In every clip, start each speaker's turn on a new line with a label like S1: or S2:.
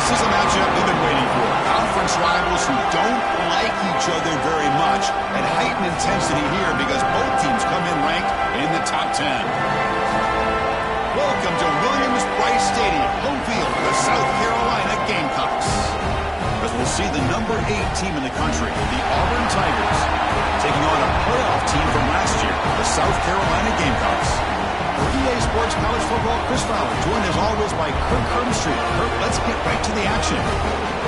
S1: This is a matchup we've been waiting for. Conference rivals who don't like each other very much, and heightened intensity here because both teams come in ranked in the top 10. Welcome to Williams-Brice Stadium, home field for the South Carolina Gamecocks. As we'll see the number 8 team in the country, the Auburn Tigers, taking on a playoff team from last year, the South Carolina Gamecocks. For EA Sports College Football, Chris Fowler, joined as always by Kirk Hermstreet. Kirk, let's get right to the action.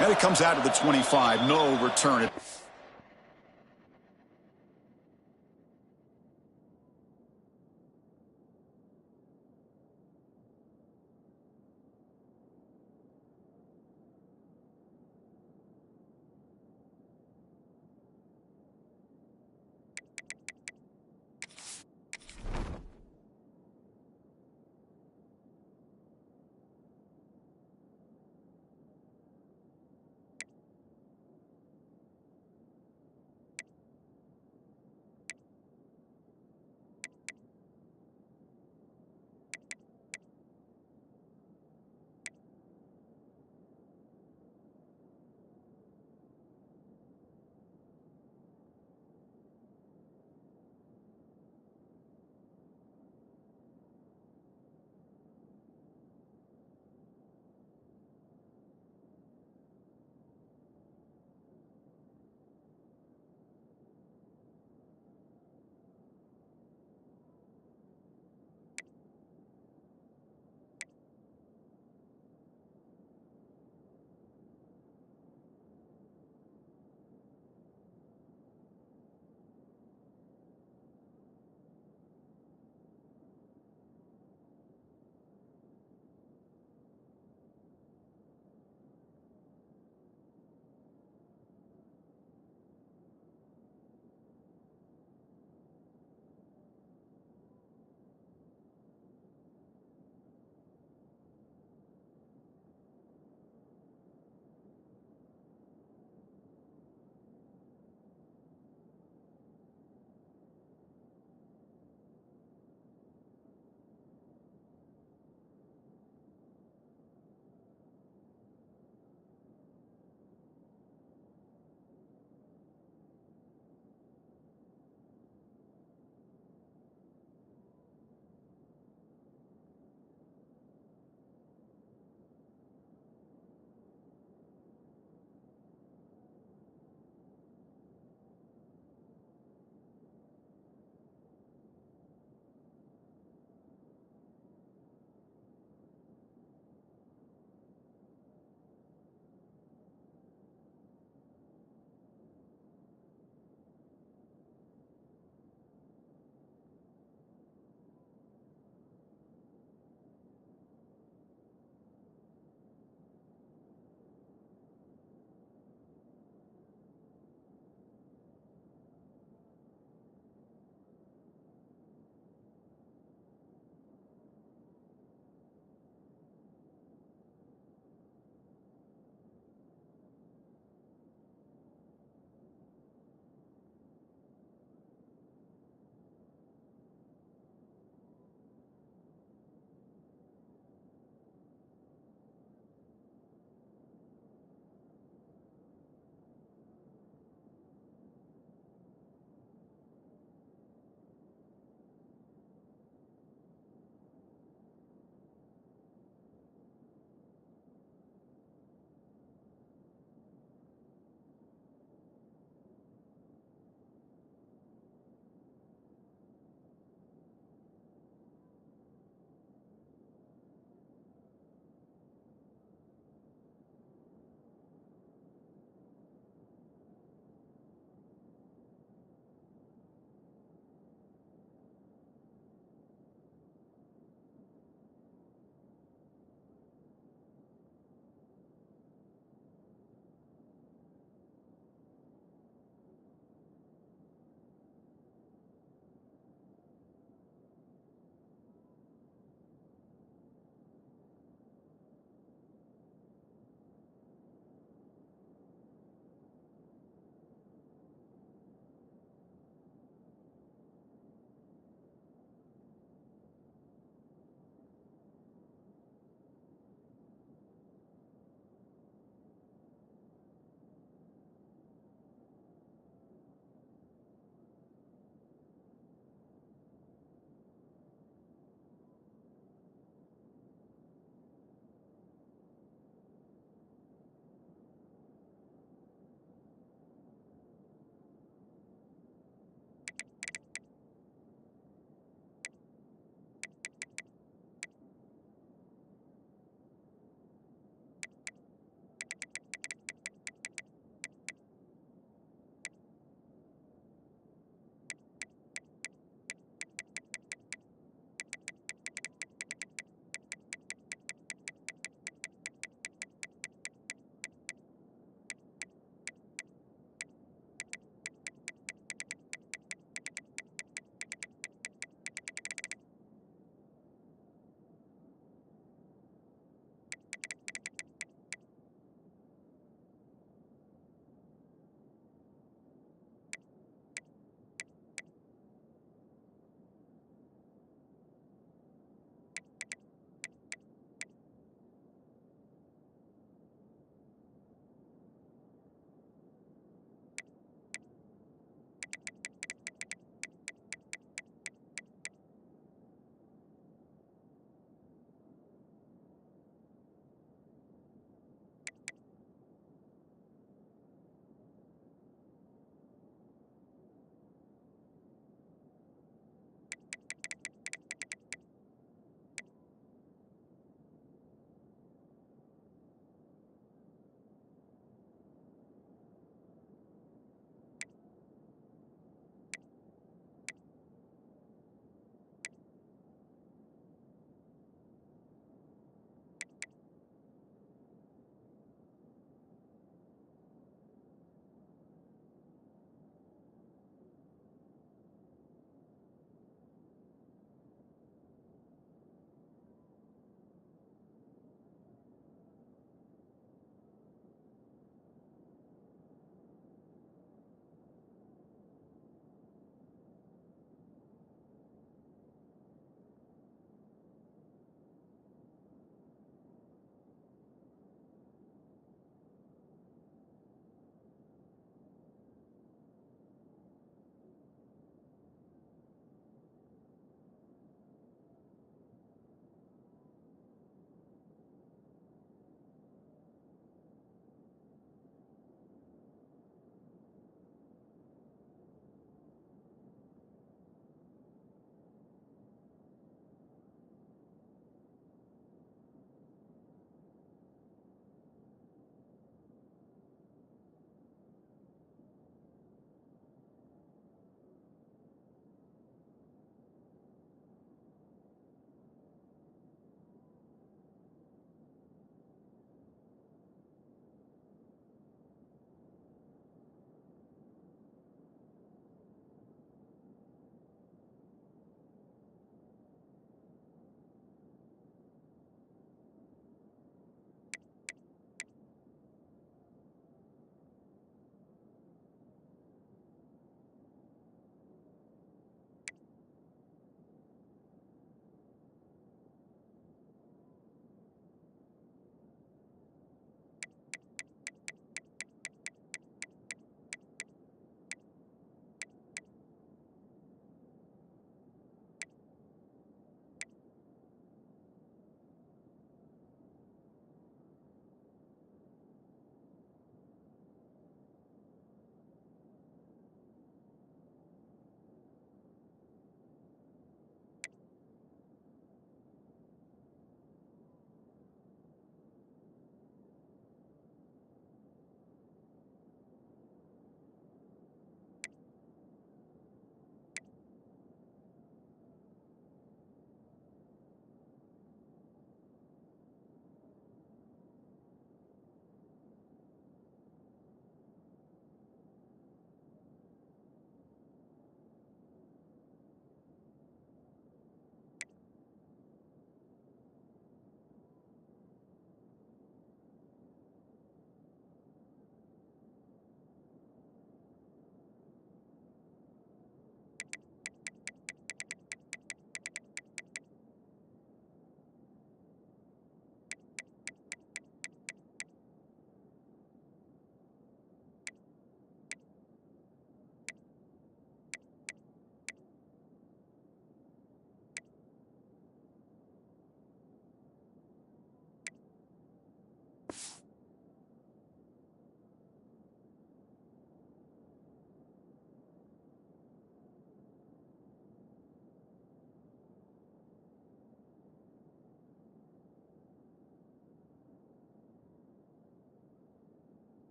S1: And it comes out of the 25. No return.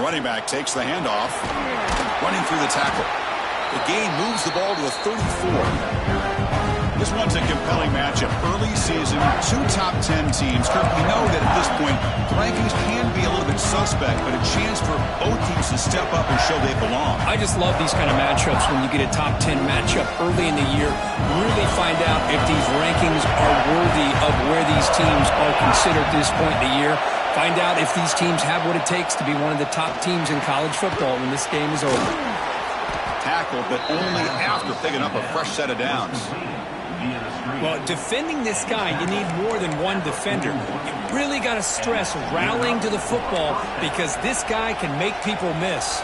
S1: running back takes the handoff, running through the tackle. The gain moves the ball to a 34. This one's a compelling matchup. Early season, two top 10 teams. Kurt, we know that at this point, the rankings can be a little bit suspect, but a chance for both teams to step up and show they belong.
S2: I just love these kind of matchups when you get a top 10 matchup early in the year. Really find out if these rankings are worthy of where these teams are considered at this point in the year. Find out if these teams have what it takes to be one of the top teams in college football when this game is over.
S1: Tackled, but only after picking up a fresh set of downs.
S2: Well, defending this guy, you need more than one defender. You really got to stress rallying to the football because this guy can make people miss.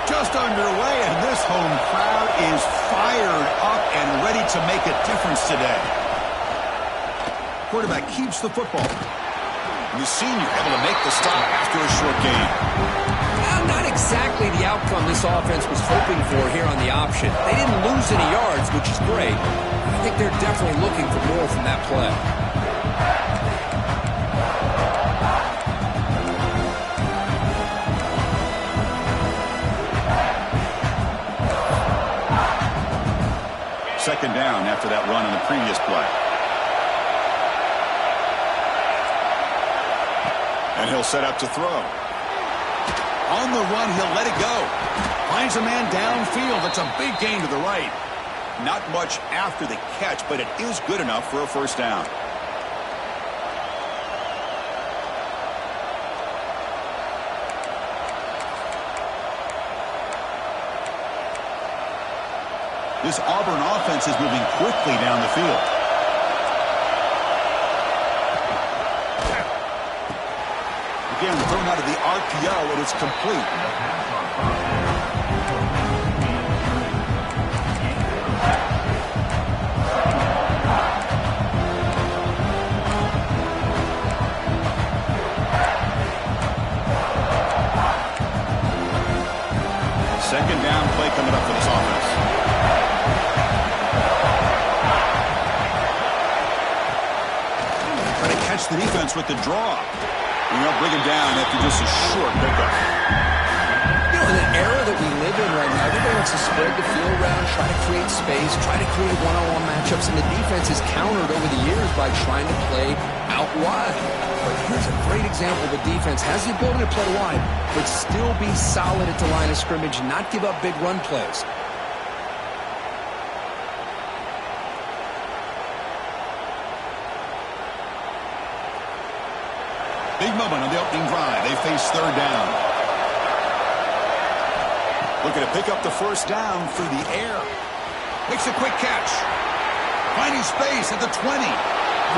S1: Just underway, and this home crowd is fired up and ready to make a difference today. Quarterback keeps the football. And the senior able to make the stop after a short gain.
S2: Not exactly the outcome this offense was hoping for here on the option. They didn't lose any yards, which is great. I think they're definitely looking for more from that play.
S1: Second down after that run on the previous play. And he'll set up to throw. On the run, he'll let it go. Finds a man downfield. It's a big gain to the right. Not much after the catch, but it is good enough for a first down. This Auburn offense is moving quickly down the field. Again, thrown out of the RPO, and it's complete. Second down play coming up for this offense. Trying to catch the defense with the draw. And they'll bring him down after just a short pickup.
S2: You know, in the era that we live in right now, everybody wants to spread the field around, try to create space, try to create one-on-one matchups, and the defense is countered over the years by trying to play out wide. But here's a great example. The defense has the ability to play wide, but still be solid at the line of scrimmage and not give up big run plays.
S1: Big moment on the opening drive. They face third down. Looking to pick up the first down through the air. Makes a quick catch. Finding space at the 20.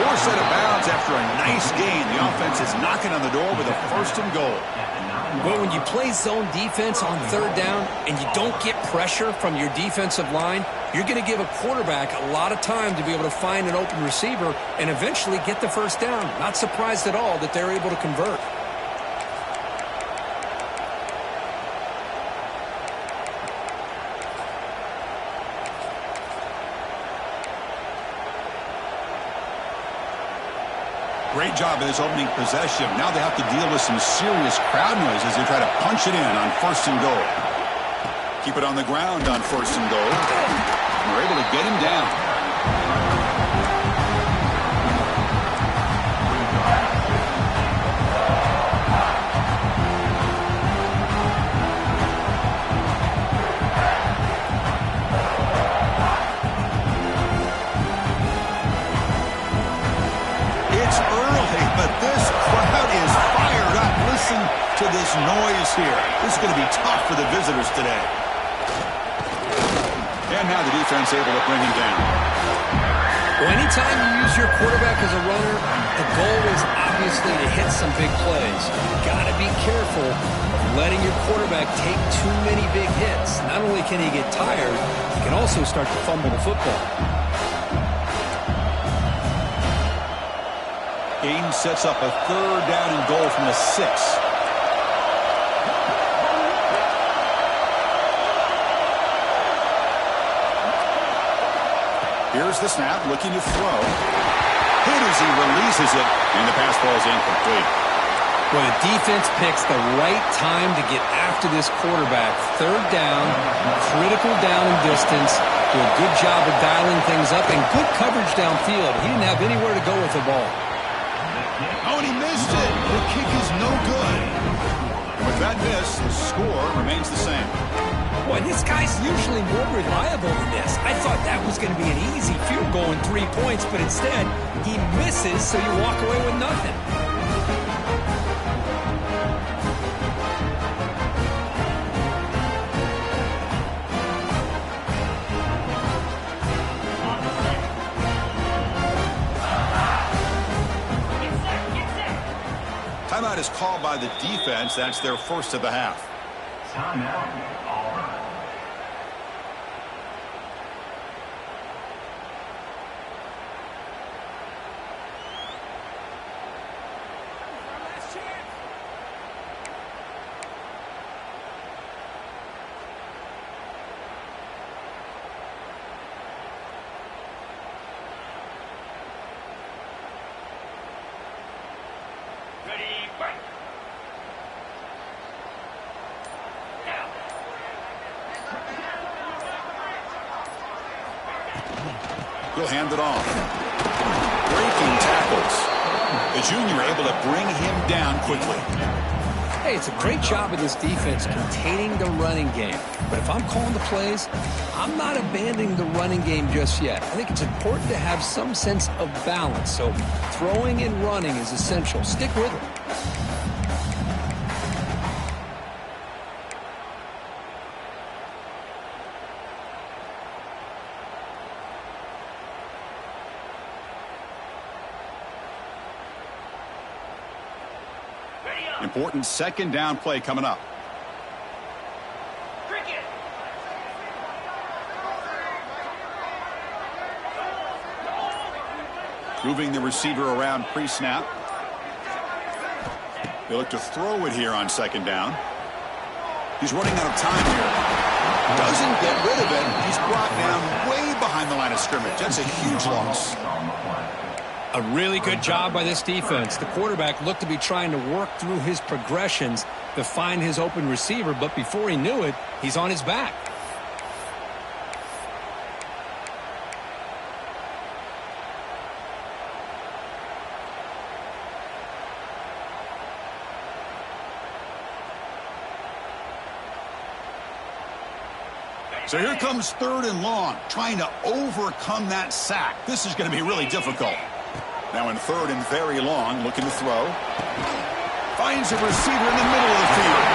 S1: Forced out of bounds after a nice gain. The offense is knocking on the door with a first and goal.
S2: Well, when you play zone defense on third down and you don't get pressure from your defensive line, you're going to give a quarterback a lot of time to be able to find an open receiver and eventually get the first down. Not surprised at all that they're able to convert.
S1: Great job in this opening possession. Now they have to deal with some serious crowd noise as they try to punch it in on first and goal. Keep it on the ground on first and goal. We're able to get him down. To this noise here. This is going to be tough for the visitors today. And now the defense able to bring him down.
S2: Well, anytime you use your quarterback as a runner, the goal is obviously to hit some big plays. You've got to be careful of letting your quarterback take too many big hits. Not only can he get tired, he can also start to fumble the football.
S1: Game sets up a third down and goal from the 6. Here's the snap, looking to throw. Hit as he releases it, and the pass ball is incomplete.
S2: Well, the defense picks the right time to get after this quarterback. Third down, critical down and distance. Do a good job of dialing things up and good coverage downfield. He didn't have anywhere to go with the ball.
S1: Oh, and he missed it. The kick is no good. And with that miss, the score remains the same.
S3: Boy, this guy's usually more reliable than this. I thought that was going to be an easy field goal and 3 points, but instead, he misses, so you walk away with nothing.
S1: Timeout is called by the defense. That's their first of the half.
S4: Timeout.
S1: He'll hand it off. Breaking tackles. The junior able to bring him down quickly.
S2: Hey, it's a great job of this defense containing the running game. But if I'm calling the plays, I'm not abandoning the running game just yet. I think it's important to have some sense of balance. So throwing and running is essential. Stick with it.
S1: Important second down play coming up. Moving the receiver around pre-snap. They look to throw it here on second down. He's running out of time here. Doesn't get rid of it. He's brought down way behind the line of scrimmage. That's a huge loss.
S2: A really good job by this defense. The quarterback looked to be trying to work through his progressions to find his open receiver, but before he knew it, he's on his back.
S1: So here comes third and long, trying to overcome that sack. This is going to be really difficult. Now in third and very long, looking to throw. Finds a receiver in the middle of the field.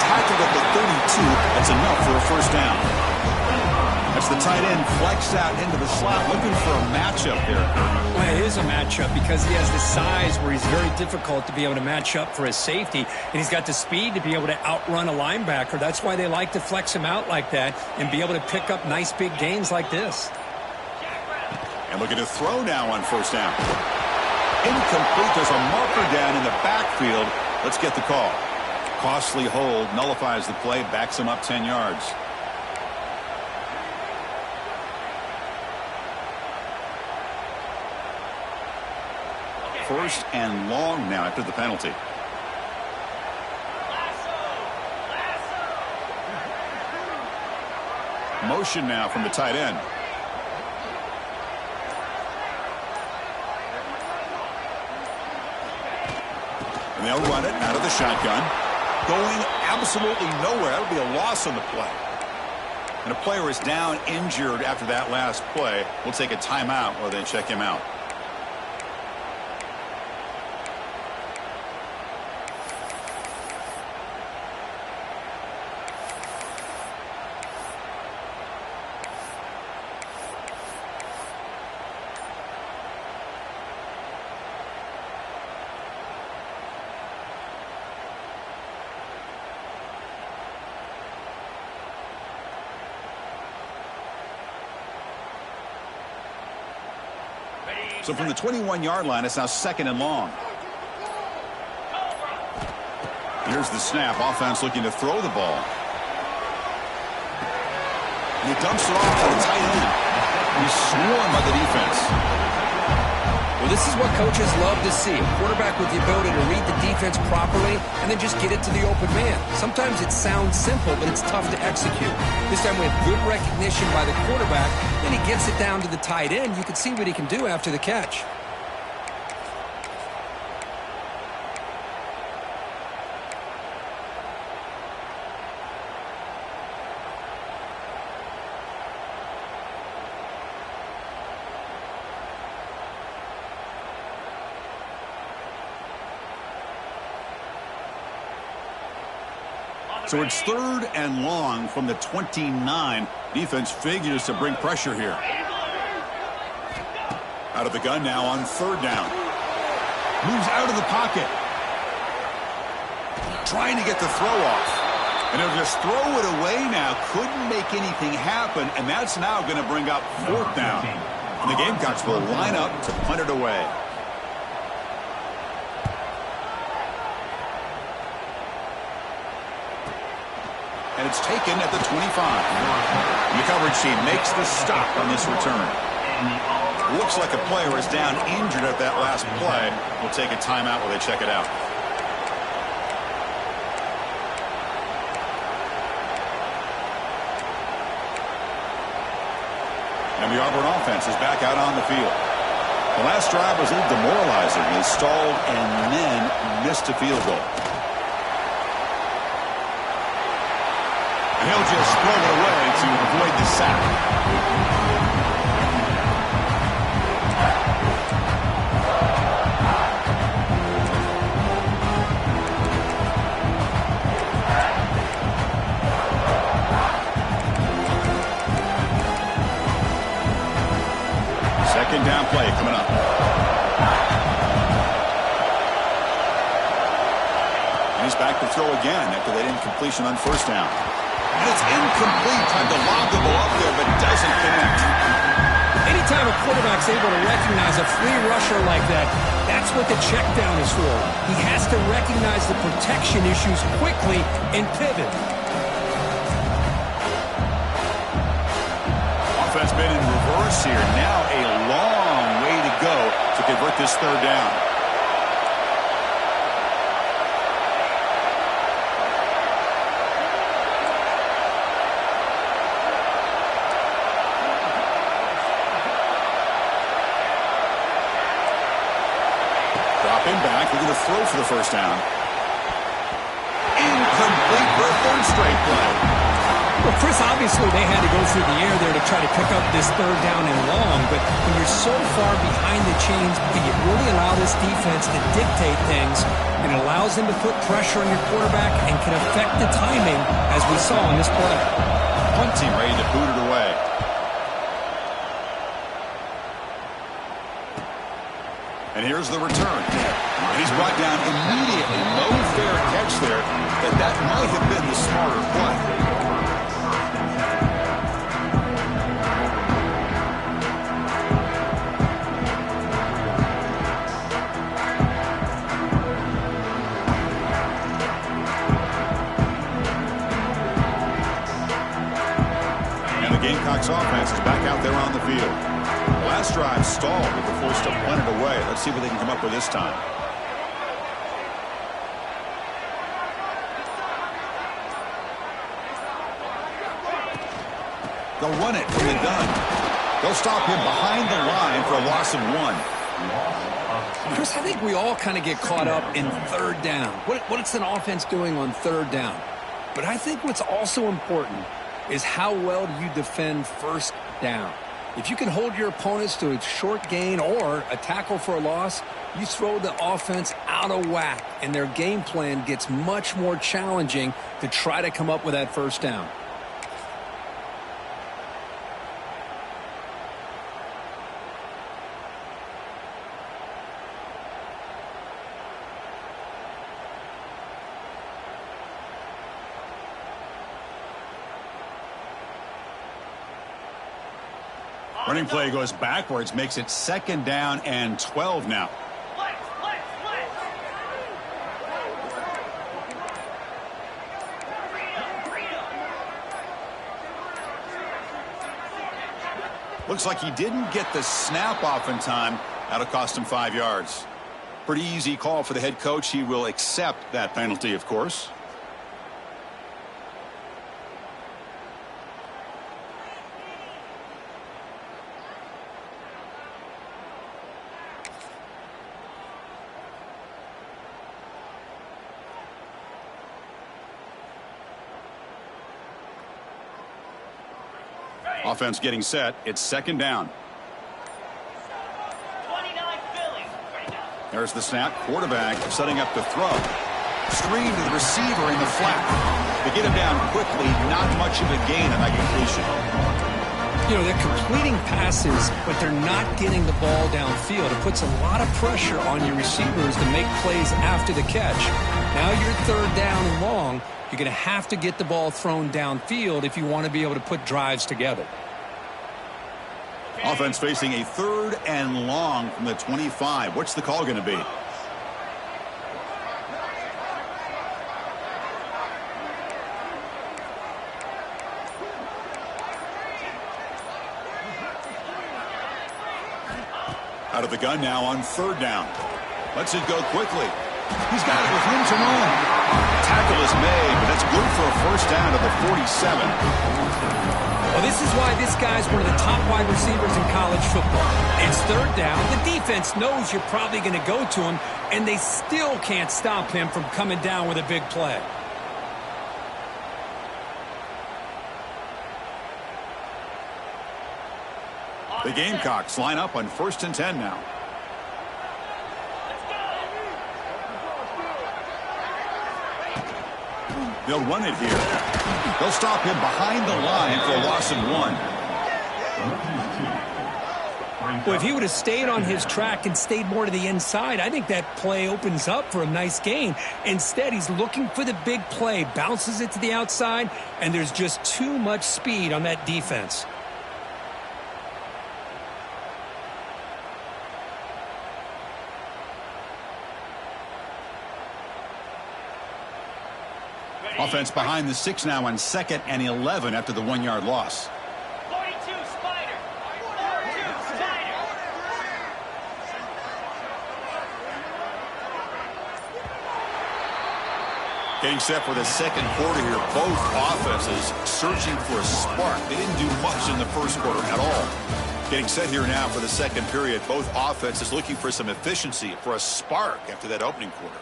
S1: Tackled at the 32. That's enough for a first down. That's the tight end flexed out into the slot, looking for a matchup here.
S3: Well, it is a matchup because he has the size where he's very difficult to be able to match up for his safety, and he's got the speed to be able to outrun a linebacker. That's why they like to flex him out like that and be able to pick up nice big gains like this.
S1: And looking to throw now on first down. Incomplete. There's a marker down in the backfield. Let's get the call. Costly hold, nullifies the play, backs him up 10 yards. First and long now after the penalty. Motion now from the tight end. And they'll run it out of the shotgun. Going absolutely nowhere. That'll be a loss on the play. And a player is down injured after that last play. We'll take a timeout while they check him out. So from the 21-yard line, it's now second and long. Here's the snap. Offense looking to throw the ball. And he dumps it off to the tight end. He's swarmed by the defense.
S2: Well, this is what coaches love to see. A quarterback with the ability to read the defense properly and then just get it to the open man. Sometimes it sounds simple, but it's tough to execute. This time we have good recognition by the quarterback. Then he gets it down to the tight end. You can see what he can do after the catch.
S1: So it's 3rd and long from the 29. Defense figures to bring pressure here. Out of the gun now on 3rd down. Moves out of the pocket. Trying to get the throw off. And he'll just throw it away now. Couldn't make anything happen. And that's now going to bring up 4th down. And the Gamecocks will line up to punt it away. And it's taken at the 25. And the coverage team makes the stop on this return. Looks like a player is down injured at that last play. We'll take a timeout while they check it out. And the Auburn offense is back out on the field. The last drive was a little demoralizing. They stalled and then missed a field goal. He'll just throw it away to avoid the sack. Second down play coming up. And he's back to throw again after that incompletion on 1st down. And it's incomplete. Tried to lob the ball up there, but doesn't connect.
S3: Anytime a quarterback's able to recognize a free rusher like that, that's what the check down is for. He has to recognize the protection issues quickly and pivot.
S1: Offense been in reverse here. Now a long way to go to convert this 3rd down. Back. They're going to throw for the 1st down. Incomplete for a 3rd straight play.
S3: Well, Chris, obviously they had to go through the air there to try to pick up this 3rd down and long, but when you're so far behind the chains, you really allow this defense to dictate things. It allows them to put pressure on your quarterback and can affect the timing, as we saw in this play.
S1: Punt team ready to boot it away. And here's the return. And he's brought down immediately. No fair catch there. That might have been the smarter play. And the Gamecocks offense is back out there on the field. Last drive stalled with the forced to punt it away. Let's see what they can come up with this time. They'll run it from the gun. They'll stop him behind the line for a loss of 1.
S2: Chris, I think we all kind of get caught up in 3rd down. What's an offense doing on 3rd down? But I think what's also important is how well do you defend 1st down. If you can hold your opponents to a short gain or a tackle for a loss, you throw the offense out of whack, and their game plan gets much more challenging to try to come up with that 1st down.
S1: Running play goes backwards, makes it 2nd down and 12 now. Looks like he didn't get the snap off in time. That'll cost him 5 yards. Pretty easy call for the head coach. He will accept that penalty, of course. Offense getting set. It's second down. There's the snap. Quarterback setting up the throw. Screen to the receiver in the flat. They get him down quickly. Not much of a gain on that completion.
S3: You know, they're completing passes, but they're not getting the ball downfield. It puts a lot of pressure on your receivers to make plays after the catch. Now you're third down and long. You're going to have to get the ball thrown downfield if you want to be able to put drives together.
S1: Offense facing a third and long from the 25. What's the call going to be? Out of the gun now on third down. Lets it go quickly. He's got it with room to run. Tackle is made, but that's good for a first down to the 47.
S3: Well, this is why this guy's one of the top wide receivers in college football. It's third down. The defense knows you're probably going to go to him, and they still can't stop him from coming down with a big play.
S1: The Gamecocks line up on 1st and 10 now. They'll run it here. They'll stop him behind the line for a loss of 1.
S3: Well, if he would have stayed on his track and stayed more to the inside, I think that play opens up for a nice gain. Instead, he's looking for the big play, bounces it to the outside, and there's just too much speed on that defense.
S1: Offense behind the 6 now on 2nd and 11 after the 1-yard loss.
S5: 42 Spider. 42 Spider.
S1: Getting set for the second quarter here. Both offenses searching for a spark. They didn't do much in the first quarter at all. Getting set here now for the second period. Both offenses looking for some efficiency, for a spark after that opening quarter.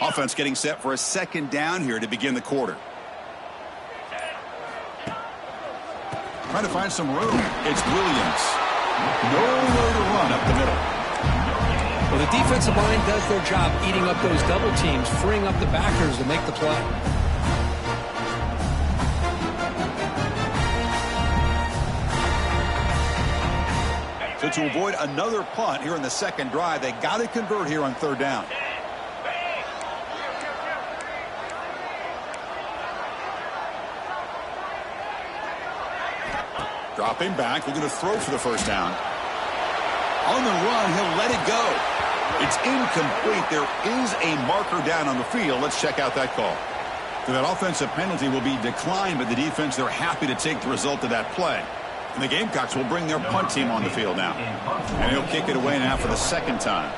S1: Offense getting set for a second down here to begin the quarter. Trying to find some room. It's Williams. Nowhere to run up the middle.
S3: Well, the defensive line does their job eating up those double teams, freeing up the backers to make the play.
S1: So to avoid another punt here in the second drive, they got to convert here on third down. Dropping back, looking to throw for the first down. On the run, he'll let it go. It's incomplete. There is a marker down on the field. Let's check out that call. So that offensive penalty will be declined by the defense. They're happy to take the result of that play. And the Gamecocks will bring their punt team on the field now. And he'll kick it away now for the second time.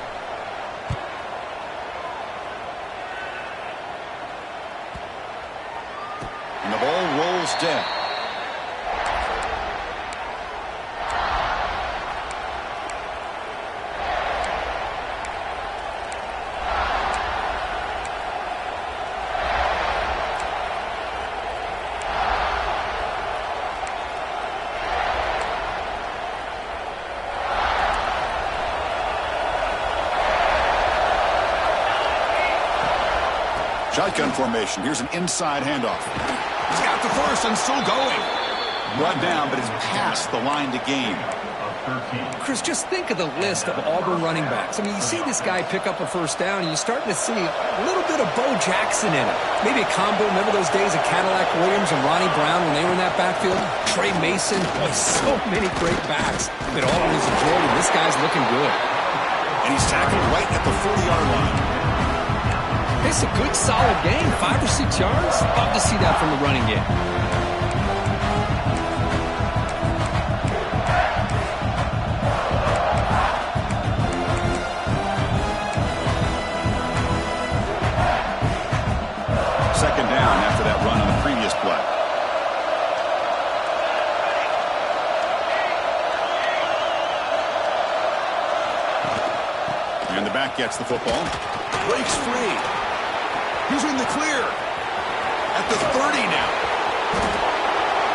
S1: And the ball rolls dead. Shotgun formation. Here's an inside handoff. He's got the first and still going. Brought down, but it's past the line to gain.
S3: Chris, just think of the list of Auburn running backs. I mean, you see this guy pick up a first down, and you're starting to see a little bit of Bo Jackson in it. Maybe a combo. Remember those days of Cadillac Williams and Ronnie Brown when they were in that backfield? Trey Mason. Boy, so many great backs that Auburn has enjoyed, and this guy's looking good.
S1: And he's tackled right at the 40-yard line.
S3: It's a good, solid game. 5 or 6 yards. Love to see that from the running game.
S1: Second down after that run on the previous play. And the back gets the football. Breaks free. He's in the clear. At the 30 now.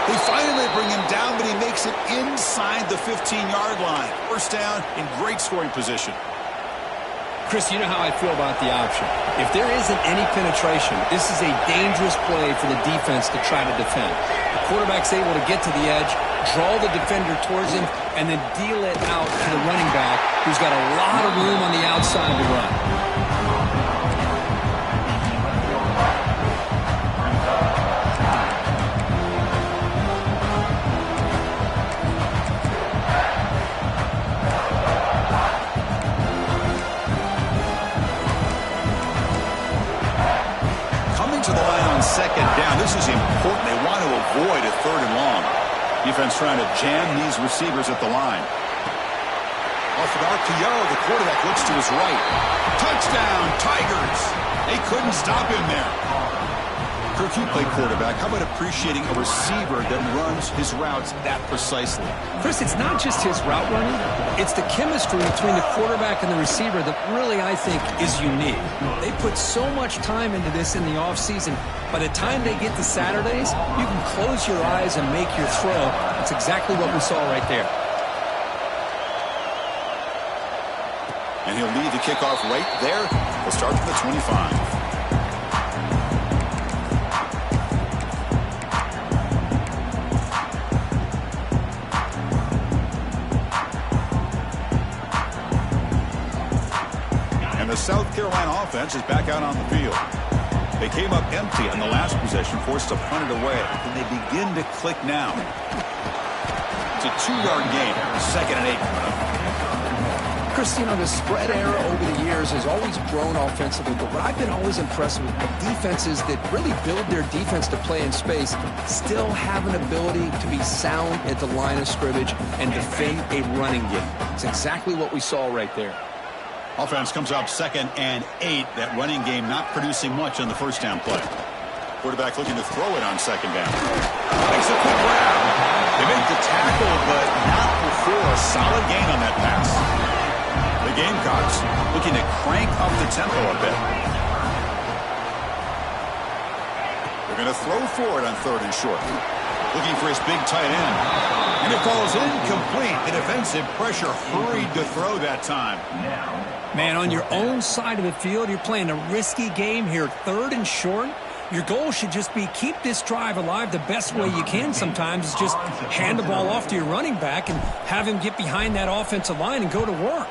S1: They finally bring him down, but he makes it inside the 15-yard line. First down in great scoring position.
S3: Chris, you know how I feel about the option. If there isn't any penetration, this is a dangerous play for the defense to try to defend. The quarterback's able to get to the edge, draw the defender towards him, and then deal it out to the running back, who's got a lot of room on the outside to run.
S1: Second down. This is important. They want to avoid a third and long. Defense trying to jam these receivers at the line. Off an RPO, the quarterback looks to his right. Touchdown, Tigers. They couldn't stop him there. Kirk, you play quarterback. How about appreciating a receiver that runs his routes that precisely?
S3: Chris, it's not just his route running. It's the chemistry between the quarterback and the receiver that really, I think, is unique. They put so much time into this in the offseason. By the time they get to Saturdays, you can close your eyes and make your throw. That's exactly what we saw right there.
S1: And he'll lead the kickoff right there. We'll start from the 25. The South Carolina offense is back out on the field. They came up empty on the last possession, forced to punt it away. And they begin to click now. It's a 2-yard gain. Second and 8.
S2: Chris, you know, the spread era over the years has always grown offensively, but what I've been always impressed with defenses that really build their defense to play in space still have an ability to be sound at the line of scrimmage and defend a running game. It's exactly what we saw right there.
S1: Offense comes up second and 8. That running game not producing much on the first down play. Quarterback looking to throw it on second down. Makes a quick grab. They make the tackle, but not before a solid gain on that pass. The Gamecocks looking to crank up the tempo a bit. They're going to throw for it on third and short. Looking for his big tight end. And it falls incomplete. The defensive pressure hurried to throw that time.
S3: Man, on your own side of the field, you're playing a risky game here. Third and short. Your goal should just be keep this drive alive the best way you can sometimes is just hand the ball off to your running back and have him get behind that offensive line and go to work.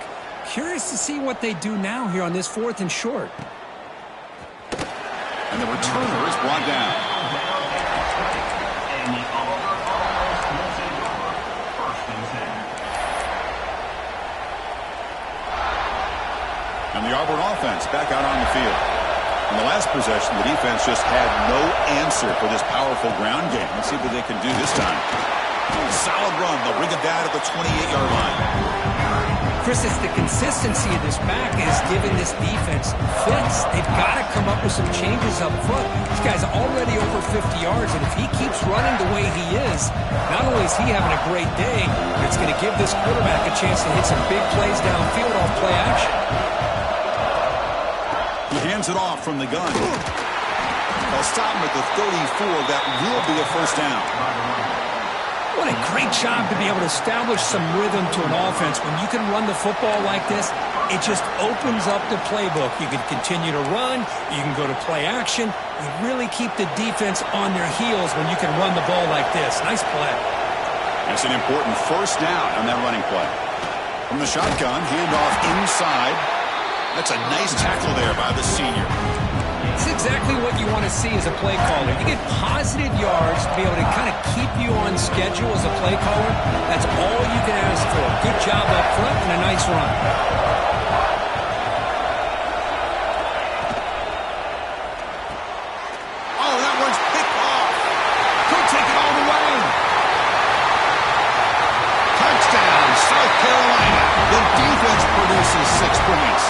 S3: Curious to see what they do now here on this fourth and short.
S1: And the returner is brought down. And the Auburn offense back out on the field. In the last possession, the defense just had no answer for this powerful ground game. Let's see what they can do this time. Solid run. They'll bring it down at the 28-yard line.
S3: Chris, it's the consistency of this back is giving this defense fits. They've got to come up with some changes up front. This guy's already over 50 yards, and if he keeps running the way he is, not only is he having a great day, it's going to give this quarterback a chance to hit some big plays downfield off play action.
S1: He hands it off from the gun. They'll stop him at the 34. That will be a first down.
S3: What a great job to be able to establish some rhythm to an offense. When you can run the football like this, it just opens up the playbook. You can continue to run. You can go to play action. You really keep the defense on their heels when you can run the ball like this. Nice play.
S1: That's an important first down on that running play. From the shotgun, handoff inside. That's a nice tackle there by the senior.
S3: It's exactly what you want to see as a play caller. You get positive yards to be able to kind of keep you on schedule as a play caller. That's all you can ask for. Good job up front and a nice run.
S1: Oh, that one's picked off. Could take it all the way. Touchdown, South Carolina. The defense produces 6 points.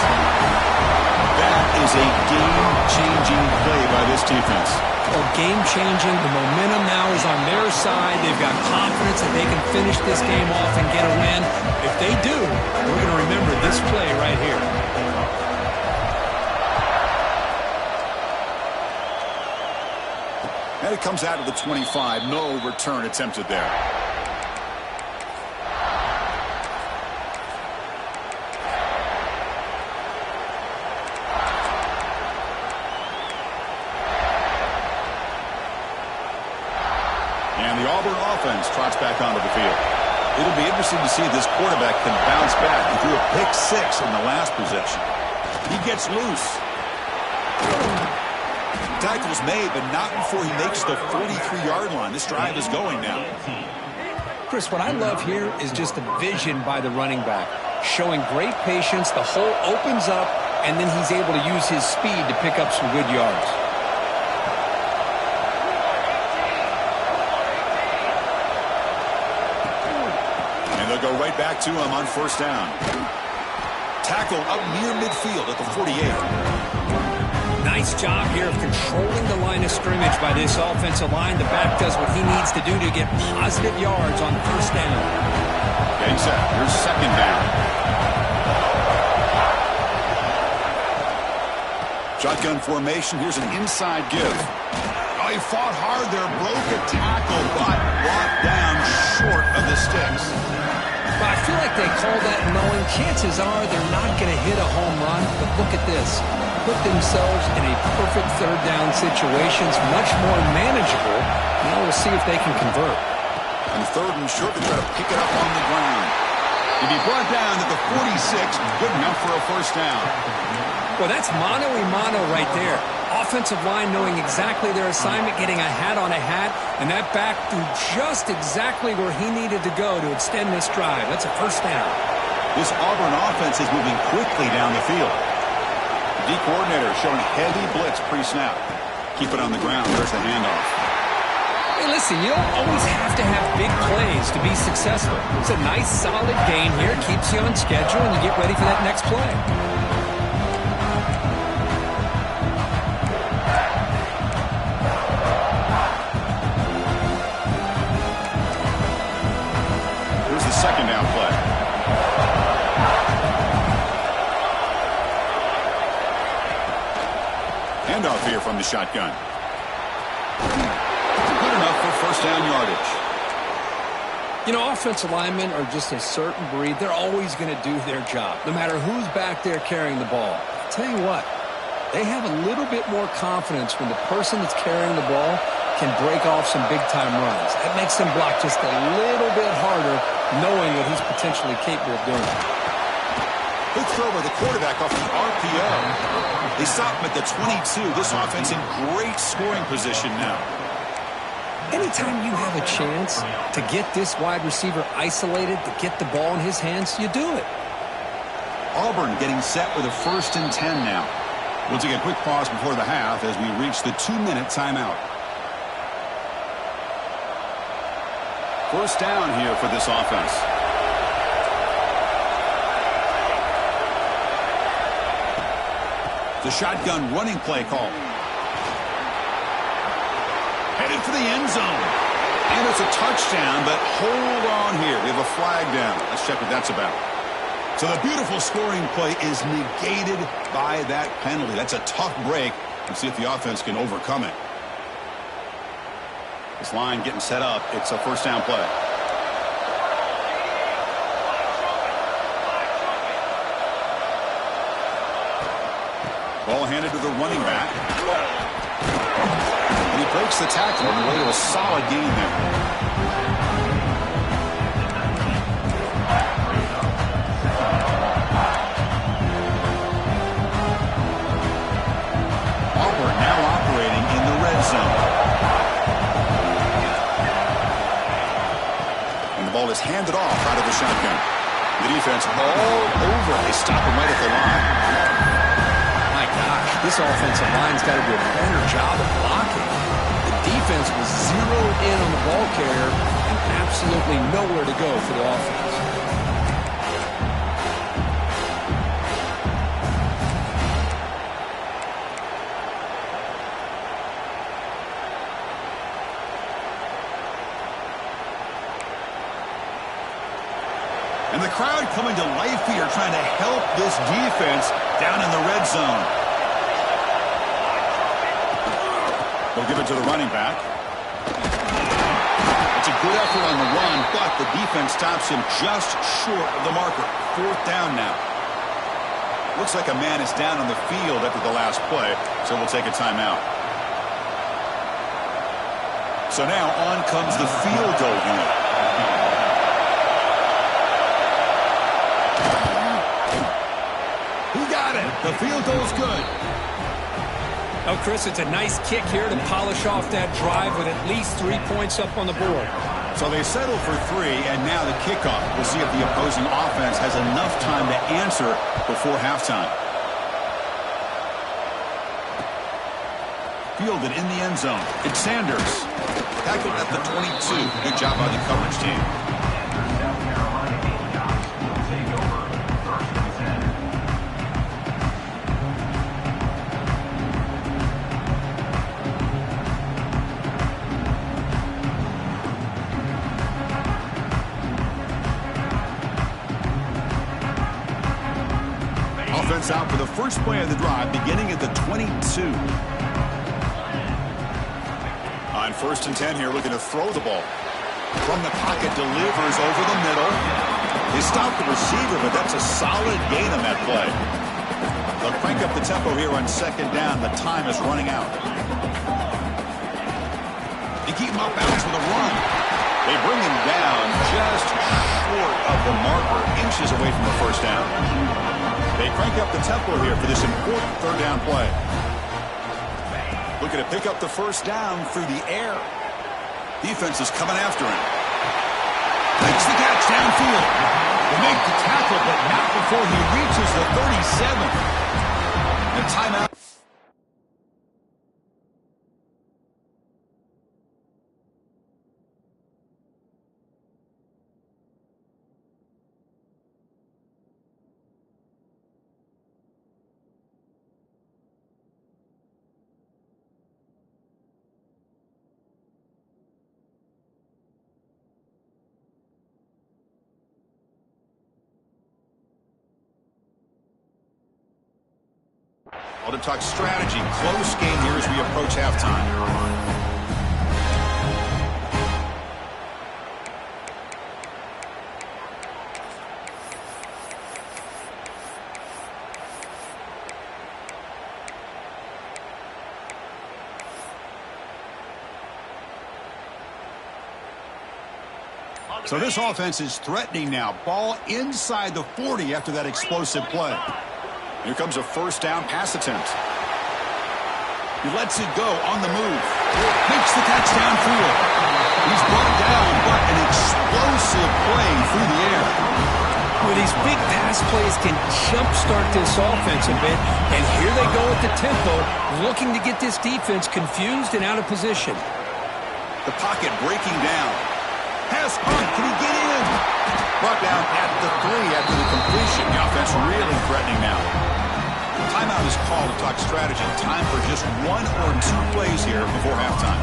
S1: That is a game-changing play by this defense.
S3: Well, game-changing. The momentum now is on their side. They've got confidence that they can finish this game off and get a win. If they do, we're going to remember this play right here.
S1: And it comes out of the 25. No return attempted there. And the Auburn offense trots back onto the field. It'll be interesting to see if this quarterback can bounce back. He threw a pick 6 in the last possession. He gets loose. Tackle's made, but not before he makes the 43-yard line. This drive is going now.
S3: Chris, what I love here is just the vision by the running back. Showing great patience, the hole opens up, and then he's able to use his speed to pick up some good yards.
S1: Go right back to him on first down. Tackle up near midfield at the 48.
S3: Nice job here of controlling the line of scrimmage by this offensive line. The back does what he needs to do to get positive yards on first down.
S1: Getting set. Here's second down. Shotgun formation. Here's an inside give. Oh, he fought hard there. Broke a tackle, but brought down short of the sticks.
S3: But I feel like they call that knowing chances are they're not going to hit a home run. But look at this. Put themselves in a perfect third down situation. It's much more manageable. Now we'll see if they can convert.
S1: And third and short to try to pick it up on the ground. He'll be brought down at the 46. Good enough for a first down.
S3: Well, that's mano-a-mano right there. Offensive line knowing exactly their assignment, getting a hat on a hat, and that back threw just exactly where he needed to go to extend this drive. That's a first down.
S1: This Auburn offense is moving quickly down the field. The D coordinator showing heavy blitz pre-snap. Keep it on the ground. There's the handoff.
S3: Hey, listen, you don't always have to have big plays to be successful. It's a nice, solid gain here. Keeps you on schedule, and you get ready for that next play.
S1: Second down play. Handoff here from the shotgun. Good enough for first down yardage.
S3: You know, offensive linemen are just a certain breed. They're always going to do their job, no matter who's back there carrying the ball. I'll tell you what, they have a little bit more confidence when the person that's carrying the ball can break off some big-time runs. That makes them block just a little bit harder, knowing what he's potentially capable of doing.
S1: Good throw by the quarterback off the RPO. They stop him at the 22. This offense in great scoring position now.
S3: Anytime you have a chance to get this wide receiver isolated, to get the ball in his hands, you do it.
S1: Auburn getting set with a 1st and 10 now. We'll take a quick pause before the half as we reach the 2-minute timeout. First down here for this offense. The shotgun running play call. Headed for the end zone. And it's a touchdown, but hold on here. We have a flag down. Let's check what that's about. So the beautiful scoring play is negated by that penalty. That's a tough break. Let's see if the offense can overcome it. This line getting set up. It's a first down play. Ball handed to the running back. And he breaks the tackle on the way to a solid gain there. hand it off out of the shotgun. The defense all over. They stop him right at the line.
S2: My gosh, this offensive line's got to do a better job of blocking. The defense was zeroed in on the ball carrier and absolutely nowhere to go for the offense.
S1: And the crowd coming to life here, trying to help this defense down in the red zone. They'll give it to the running back. It's a good effort on the run, but the defense stops him just short of the marker. 4th down now. Looks like a man is down on the field after the last play, so we'll take a timeout. So now on comes the field goal unit. He got it. The field goal's good.
S3: Oh, Chris, it's a nice kick here to polish off that drive with at least 3 points up on the board.
S1: So they settle for 3, and now the kickoff. We'll see if the opposing offense has enough time to answer before halftime. Fielded in the end zone. It's Sanders. Tackled at the 22. Good job by the coverage team.
S4: South Carolina Gamecocks will take over 1st and 10.
S1: Offense out for the first play of the drive, beginning at the 22. On 1st and 10 here, looking to throw the ball. From the pocket, delivers over the middle. They stop the receiver, but that's a solid gain on that play. They'll crank up the tempo here on 2nd down. The time is running out. They keep him off balance with a run. They bring him down just short of the marker, inches away from the 1st down. They crank up the tempo here for this important 3rd down play. Looking to pick up the 1st down through the air. Defense is coming after him. Makes the catch downfield. They make the tackle, but not before he reaches the 37. And timeout. To talk strategy. Close game here as we approach halftime. So this offense is threatening now. Ball inside the 40 after that explosive play. Here comes a 1st down pass attempt. He lets it go on the move. Makes the catch downfield. He's brought down, but an explosive play through the air.
S3: Well, these big pass plays can jumpstart this offense a bit, and here they go at the tempo, looking to get this defense confused and out of position.
S1: The pocket breaking down. Pass hunt. Can he get in? Brought down at the 3 after the completion. The offense really threatening now. Timeout is called to talk strategy. Time for just 1 or 2 plays here before halftime.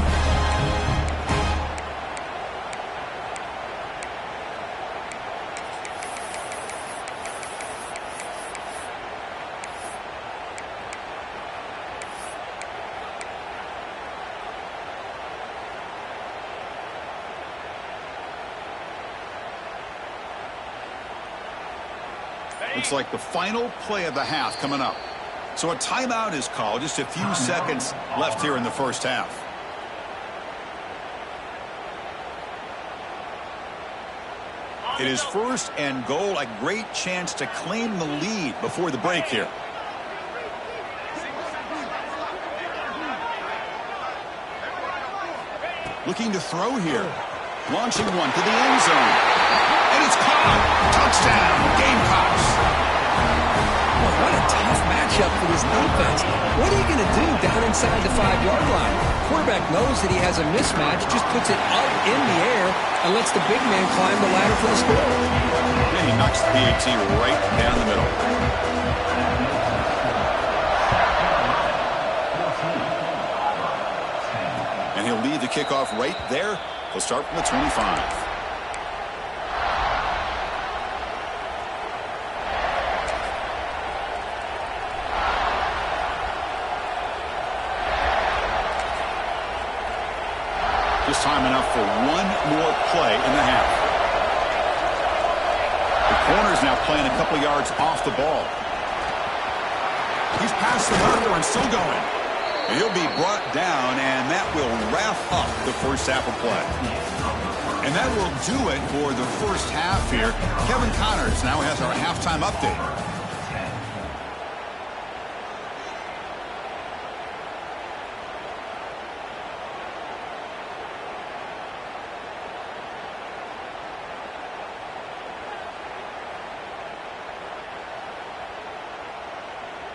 S1: Looks like the final play of the half coming up. So a timeout is called. Just a few seconds left here in the 1st half. It is 1st and goal. A great chance to claim the lead before the break here. Looking to throw here. Launching one to the end zone. And It's caught. Touchdown, Gamecocks.
S2: Well, what a tough matchup for this defense. What are you going to do down inside the 5-yard line? Quarterback knows that he has a mismatch, just puts it up in the air and lets the big man climb the ladder for the score.
S1: And he knocks the PAT right down the middle. And he'll lead the kickoff right there. He'll start from the 25. Just time enough for one more play in the half. The corner's now playing a couple yards off the ball. He's past the marker and still going. He'll be brought down, and that will wrap up the first half of play. And that will do it for the first half here. Kevin Connors now has our halftime update.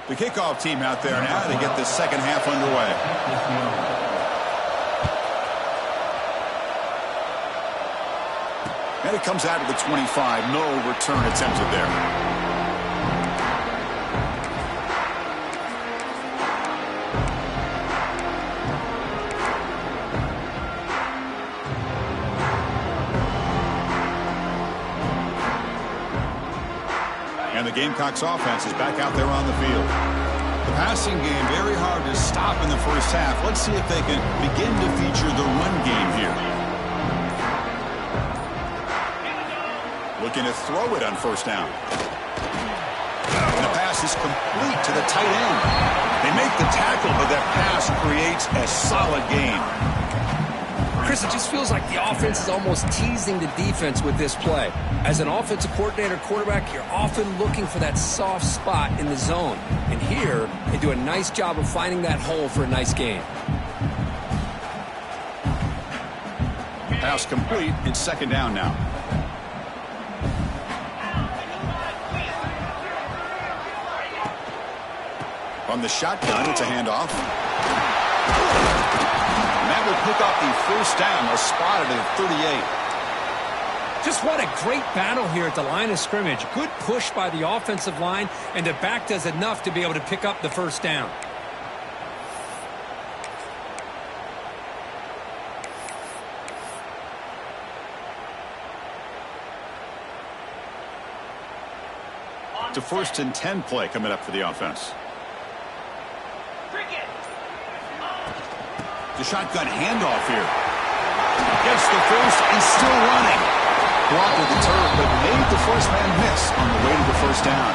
S1: The kickoff team out there now to get this second half underway. And it comes out of the 25. No return attempted there. And the Gamecocks offense is back out there on the field. The passing game very hard to stop in the first half. Let's see if they can begin to feature the run game here. Looking to throw it on first down. And the pass is complete to the tight end. They make the tackle, but that pass creates a solid gain.
S2: Chris, it just feels like the offense is almost teasing the defense with this play. As an offensive coordinator quarterback, you're often looking for that soft spot in the zone. And here, they do a nice job of finding that hole for a nice gain.
S1: Pass complete. It's second down now. From the shotgun, it's a handoff. That will pick up the first down. They'll spot it at 38.
S3: Just what a great battle here at the line of scrimmage. Good push by the offensive line, and the back does enough to be able to pick up the first down.
S1: To 1st and 10 play coming up for the offense. The shotgun handoff here. Gets the first and still running. Blocked at the turf, but made the first man miss on the way to the first down.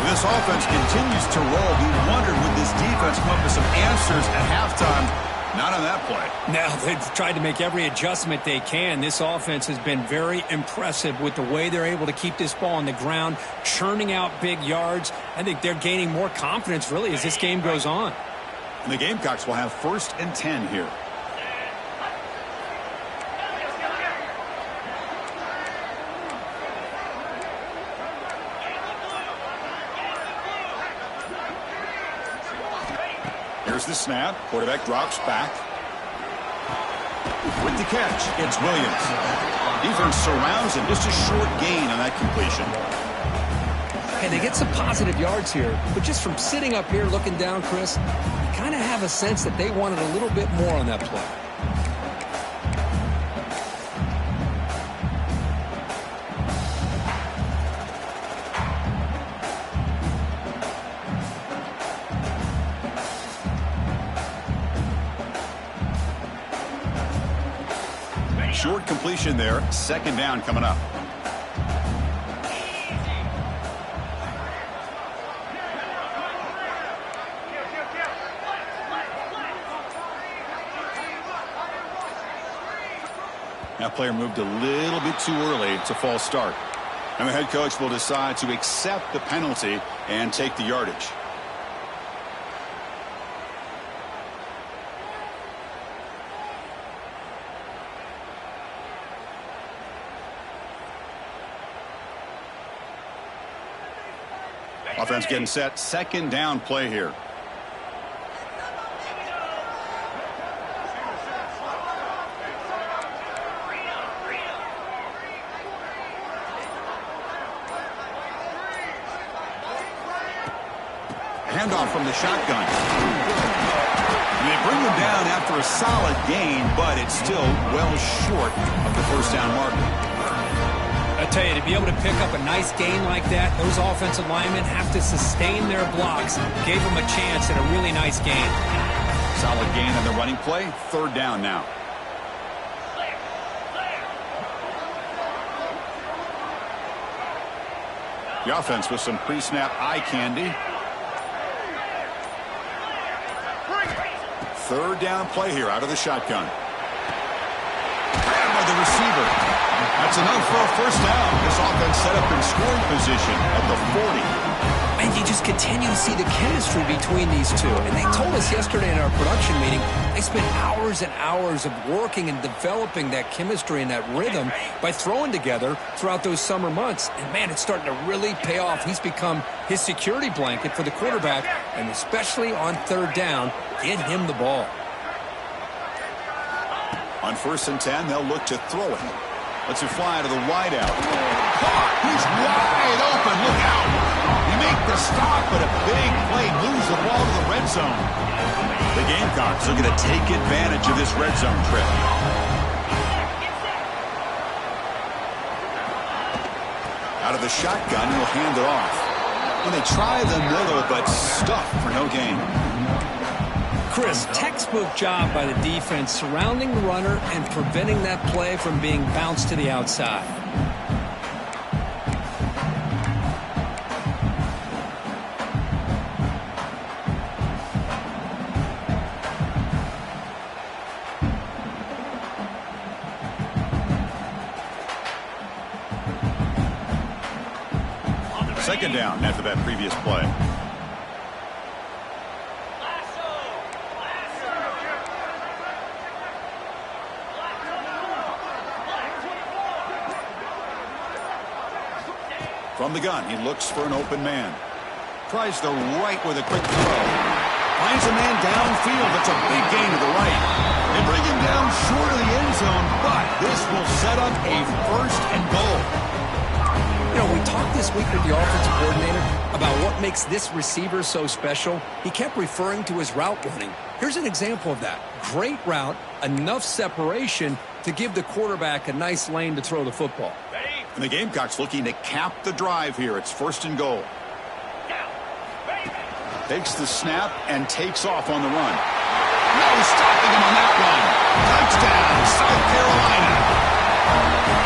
S1: This offense continues to roll. We wondered, would this defense come up with some answers at halftime? Not on that play.
S3: Now, they've tried to make every adjustment they can. This offense has been very impressive with the way they're able to keep this ball on the ground, churning out big yards. I think they're gaining more confidence, really, as this game goes on.
S1: And the Gamecocks will have 1st and 10 here. Here's the snap. Quarterback drops back. With the catch, it's Williams. Defense surrounds him. Just a short gain on that completion.
S2: And they get some positive yards here, but just from sitting up here looking down, Chris, you kind of have a sense that they wanted a little bit more on that play.
S1: Short completion there. Second down coming up. That player moved a little bit too early. It's a false start. And the head coach will decide to accept the penalty and take the yardage. Offense getting set. Second down play here. Handoff from the shotgun. And they bring them down after a solid gain, but it's still well short of the first down marker.
S3: I tell you, to be able to pick up a nice gain like that, those offensive linemen have to sustain their blocks. Gave them a chance at a really nice gain.
S1: Solid gain on the running play. Third down now. The offense with some pre-snap eye candy. Third down play here out of the shotgun. Grabbed by the receiver. That's enough for a first down. This offense set up in scoring position at the 40.
S2: And you just continue to see the chemistry between these two. And they told us yesterday in our production meeting, they spent hours and hours of working and developing that chemistry and that rhythm by throwing together throughout those summer months. And, man, it's starting to really pay off. He's become his security blanket for the quarterback, and especially on third down, get him the ball.
S1: On 1st and 10, they'll look to throw it. Let's it fly to the wideout. Caught. He's wide open. Look out. You make the stop, but a big play moves the ball to the red zone. The Gamecocks are going to take advantage of this red zone trip. Out of the shotgun, he'll hand it off. And they try the middle, but stuffed for no gain.
S3: Chris, textbook job by the defense surrounding the runner and preventing that play from being bounced to the outside.
S1: Second down after that previous play. From the gun, he looks for an open man. Tries the right with a quick throw. Finds a man downfield. That's a big gain to the right. They bring him down short of the end zone, but this will set up a 1st and goal.
S2: You know, we talked this week with the offensive coordinator about what makes this receiver so special. He kept referring to his route running. Here's an example of that. Great route, enough separation to give the quarterback a nice lane to throw the football.
S1: And the Gamecocks looking to cap the drive here. It's 1st and goal. Takes the snap and takes off on the run. No stopping him on that one. Touchdown, South Carolina.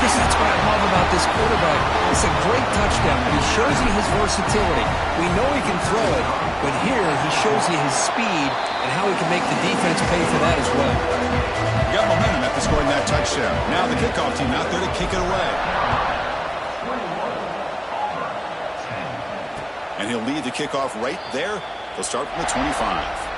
S2: Chris, that's what I love about this quarterback. It's a great touchdown, but he shows you his versatility. We know he can throw it, but here he shows you his speed and how he can make the defense pay for that as well.
S1: You got momentum after scoring that touchdown. Now the kickoff team out there to kick it away. And he'll lead the kickoff right there. They'll start from the 25.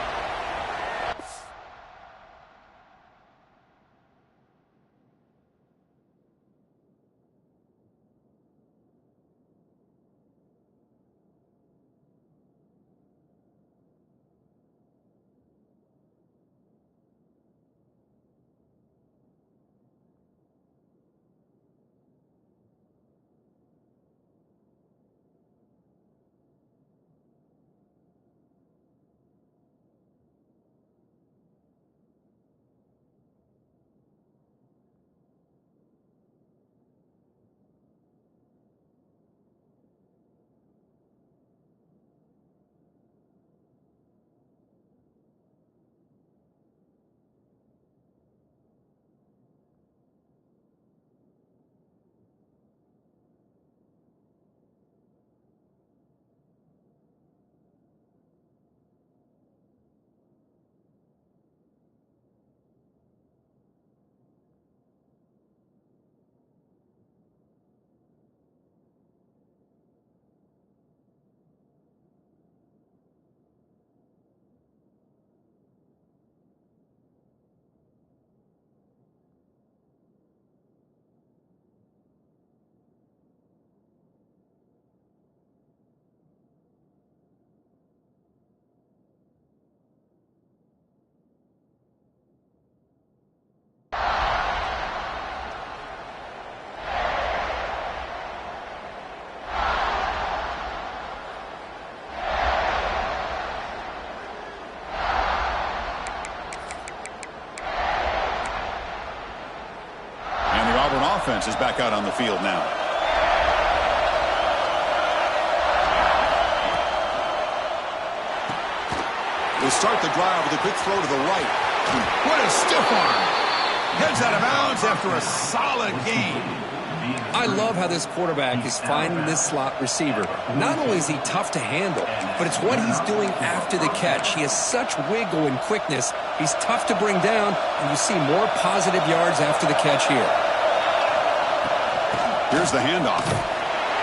S1: offense is back out on the field now. They start the drive with a quick throw to the right. What a stiff arm. Heads out of bounds after a solid gain.
S2: I love how this quarterback is finding this slot receiver. Not only is he tough to handle, but it's what he's doing after the catch. He has such wiggle and quickness. He's tough to bring down, and you see more positive yards after the catch here.
S1: Here's the handoff.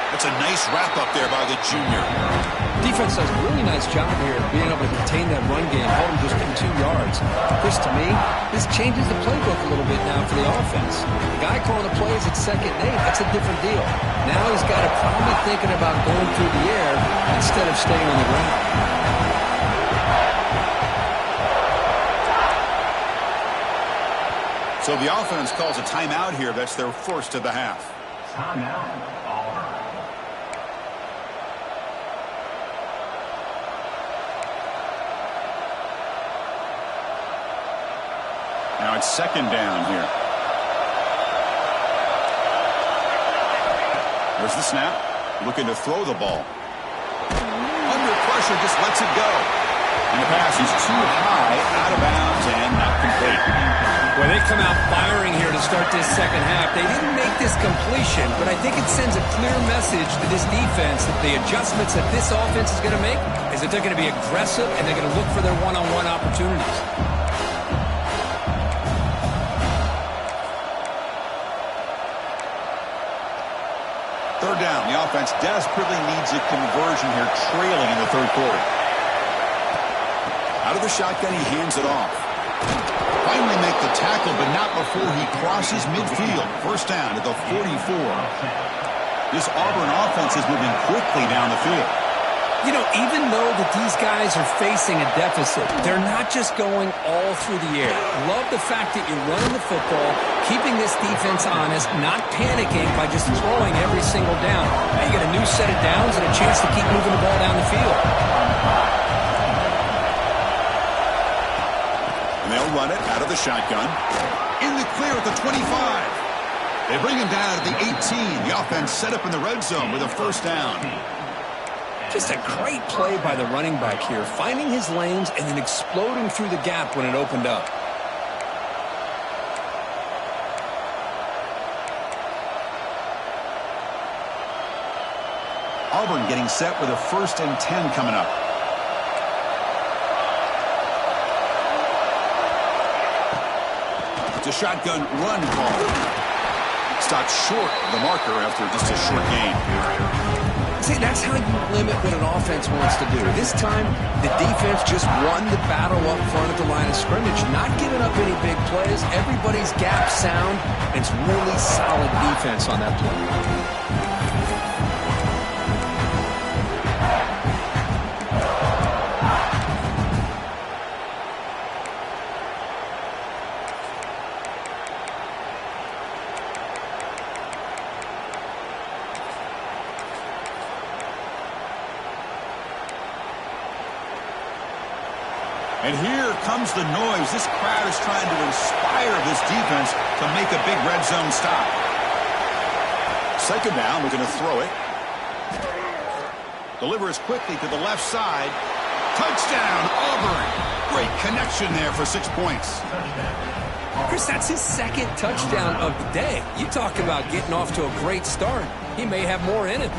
S1: That's a nice wrap up there by the junior.
S2: Defense does a really nice job here of being able to contain that run game, hold him just in 2 yards. Chris, to me, this changes the playbook a little bit now for the offense. The guy calling the plays at 2nd and 8, that's a different deal. Now he's got to probably thinking about going through the air instead of staying on the ground.
S1: So the offense calls a timeout here. That's their first of the half.
S4: Timeout, Auburn.
S1: Now it's 2nd down here. There's the snap. Looking to throw the ball. Under pressure, just lets it go. And the pass is too high, out of bounds, and not complete.
S3: Well, they come out firing here to start this second half. They didn't make this completion, but I think it sends a clear message to this defense that the adjustments that this offense is going to make is that they're going to be aggressive and they're going to look for their one-on-one opportunities.
S1: Third down. The offense desperately needs a conversion here, trailing in the 3rd quarter. Out of the shotgun, he hands it off. Finally make the tackle, but not before he crosses midfield. First down at the 44. This Auburn offense is moving quickly down the field.
S2: You know, even though that these guys are facing a deficit, they're not just going all through the air. Love the fact that you're running the football, keeping this defense honest, not panicking by just throwing every single down. Now you got a new set of downs and a chance to keep moving the ball down the field.
S1: And they'll run it out of the shotgun. In the clear at the 25. They bring him down at the 18. The offense set up in the red zone with a first down.
S2: Just a great play by the running back here, finding his lanes and then exploding through the gap when it opened up.
S1: Auburn getting set with a 1st and 10 coming up. It's a shotgun run call. Stopped short of the marker after just a short gain.
S2: See, that's how you limit what an offense wants to do. This time, the defense just won the battle up front at the line of scrimmage, not giving up any big plays. Everybody's gap sound. It's really solid defense on that play.
S1: And here comes the noise. This crowd is trying to inspire this defense to make a big red zone stop. 2nd down, we're going to throw it. Delivers quickly to the left side. Touchdown, Auburn. Great connection there for 6 points.
S2: Chris, that's his 2nd touchdown of the day. You talk about getting off to a great start. He may have more in him.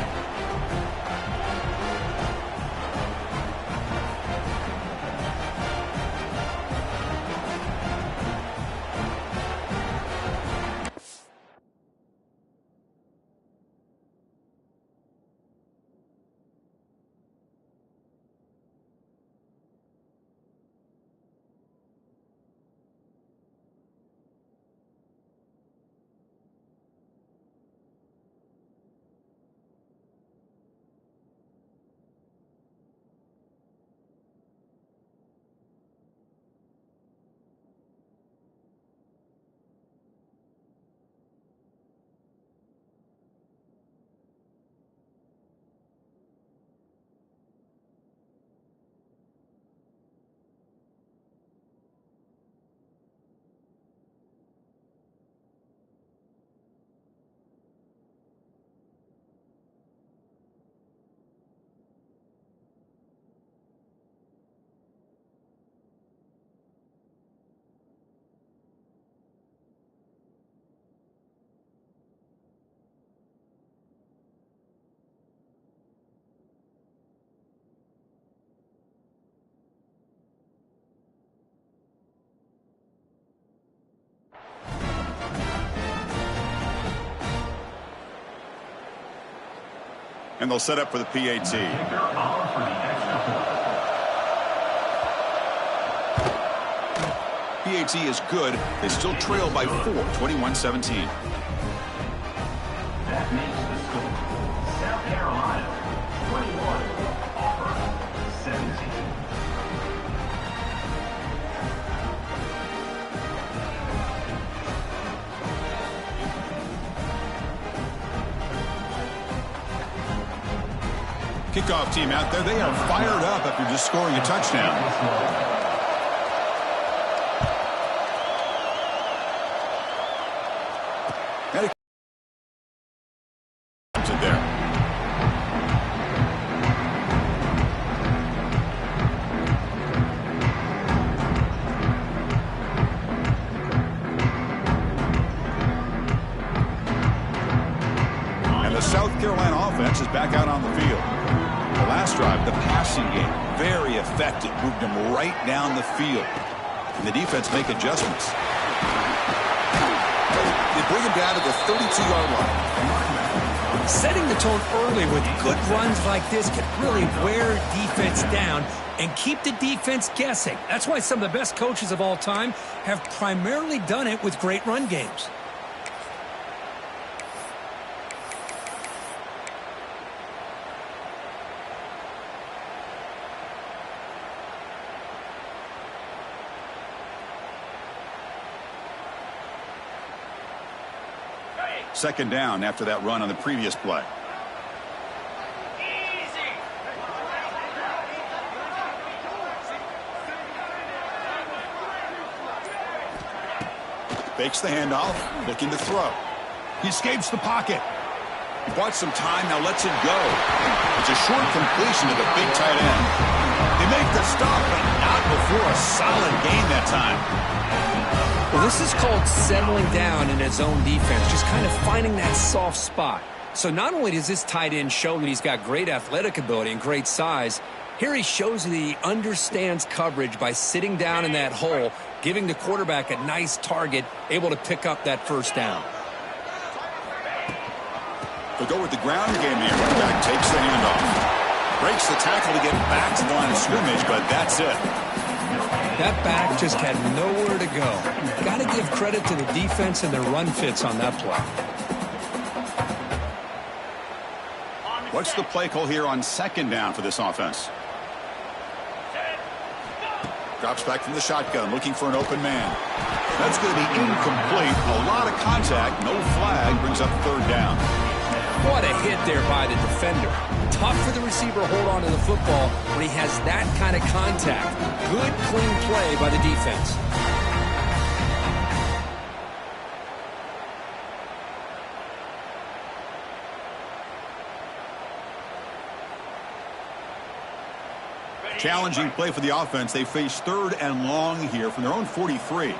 S1: And they'll set up for the PAT. PAT is good. They still trail by 4, 21-17.
S4: That makes the score. South Carolina, 21. Auburn, 17.
S1: Kickoff team out there. They are fired up after just scoring a touchdown. There. And the South Carolina offense is back out on the field. The last drive, the passing game, very effective. Moved them right down the field. And the defense make adjustments. They bring him down to the 32-yard line.
S3: Setting the tone early with good runs like this can really wear defense down and keep the defense guessing. That's why some of the best coaches of all time have primarily done it with great run games.
S1: Second down after that run on the previous play.
S5: Easy.
S1: Fakes the handoff, looking to throw. He escapes the pocket. He bought some time, now lets it go. It's a short completion to the big tight end. They make the stop, but not before a solid gain that time.
S2: Well, this is called settling down in his own defense, just kind of finding that soft spot. So not only does this tight end show that he's got great athletic ability and great size, here he shows that he understands coverage by sitting down in that hole, giving the quarterback a nice target, able to pick up that first down.
S1: They'll go with the ground game here. Running back takes the handoff. Breaks the tackle to get back to the line of scrimmage, but that's it.
S3: That back just had nowhere to go. Got to give credit to the defense and their run fits on that play.
S1: What's the play call here on second down for this offense? Drops back from the shotgun, looking for an open man. That's going to be incomplete. A lot of contact, no flag, brings up third down.
S2: What a hit there by the defender. Tough for the receiver to hold on to the football when he has that kind of contact. Good, clean play by the defense.
S1: Challenging play for the offense. They face third and long here from their own 43.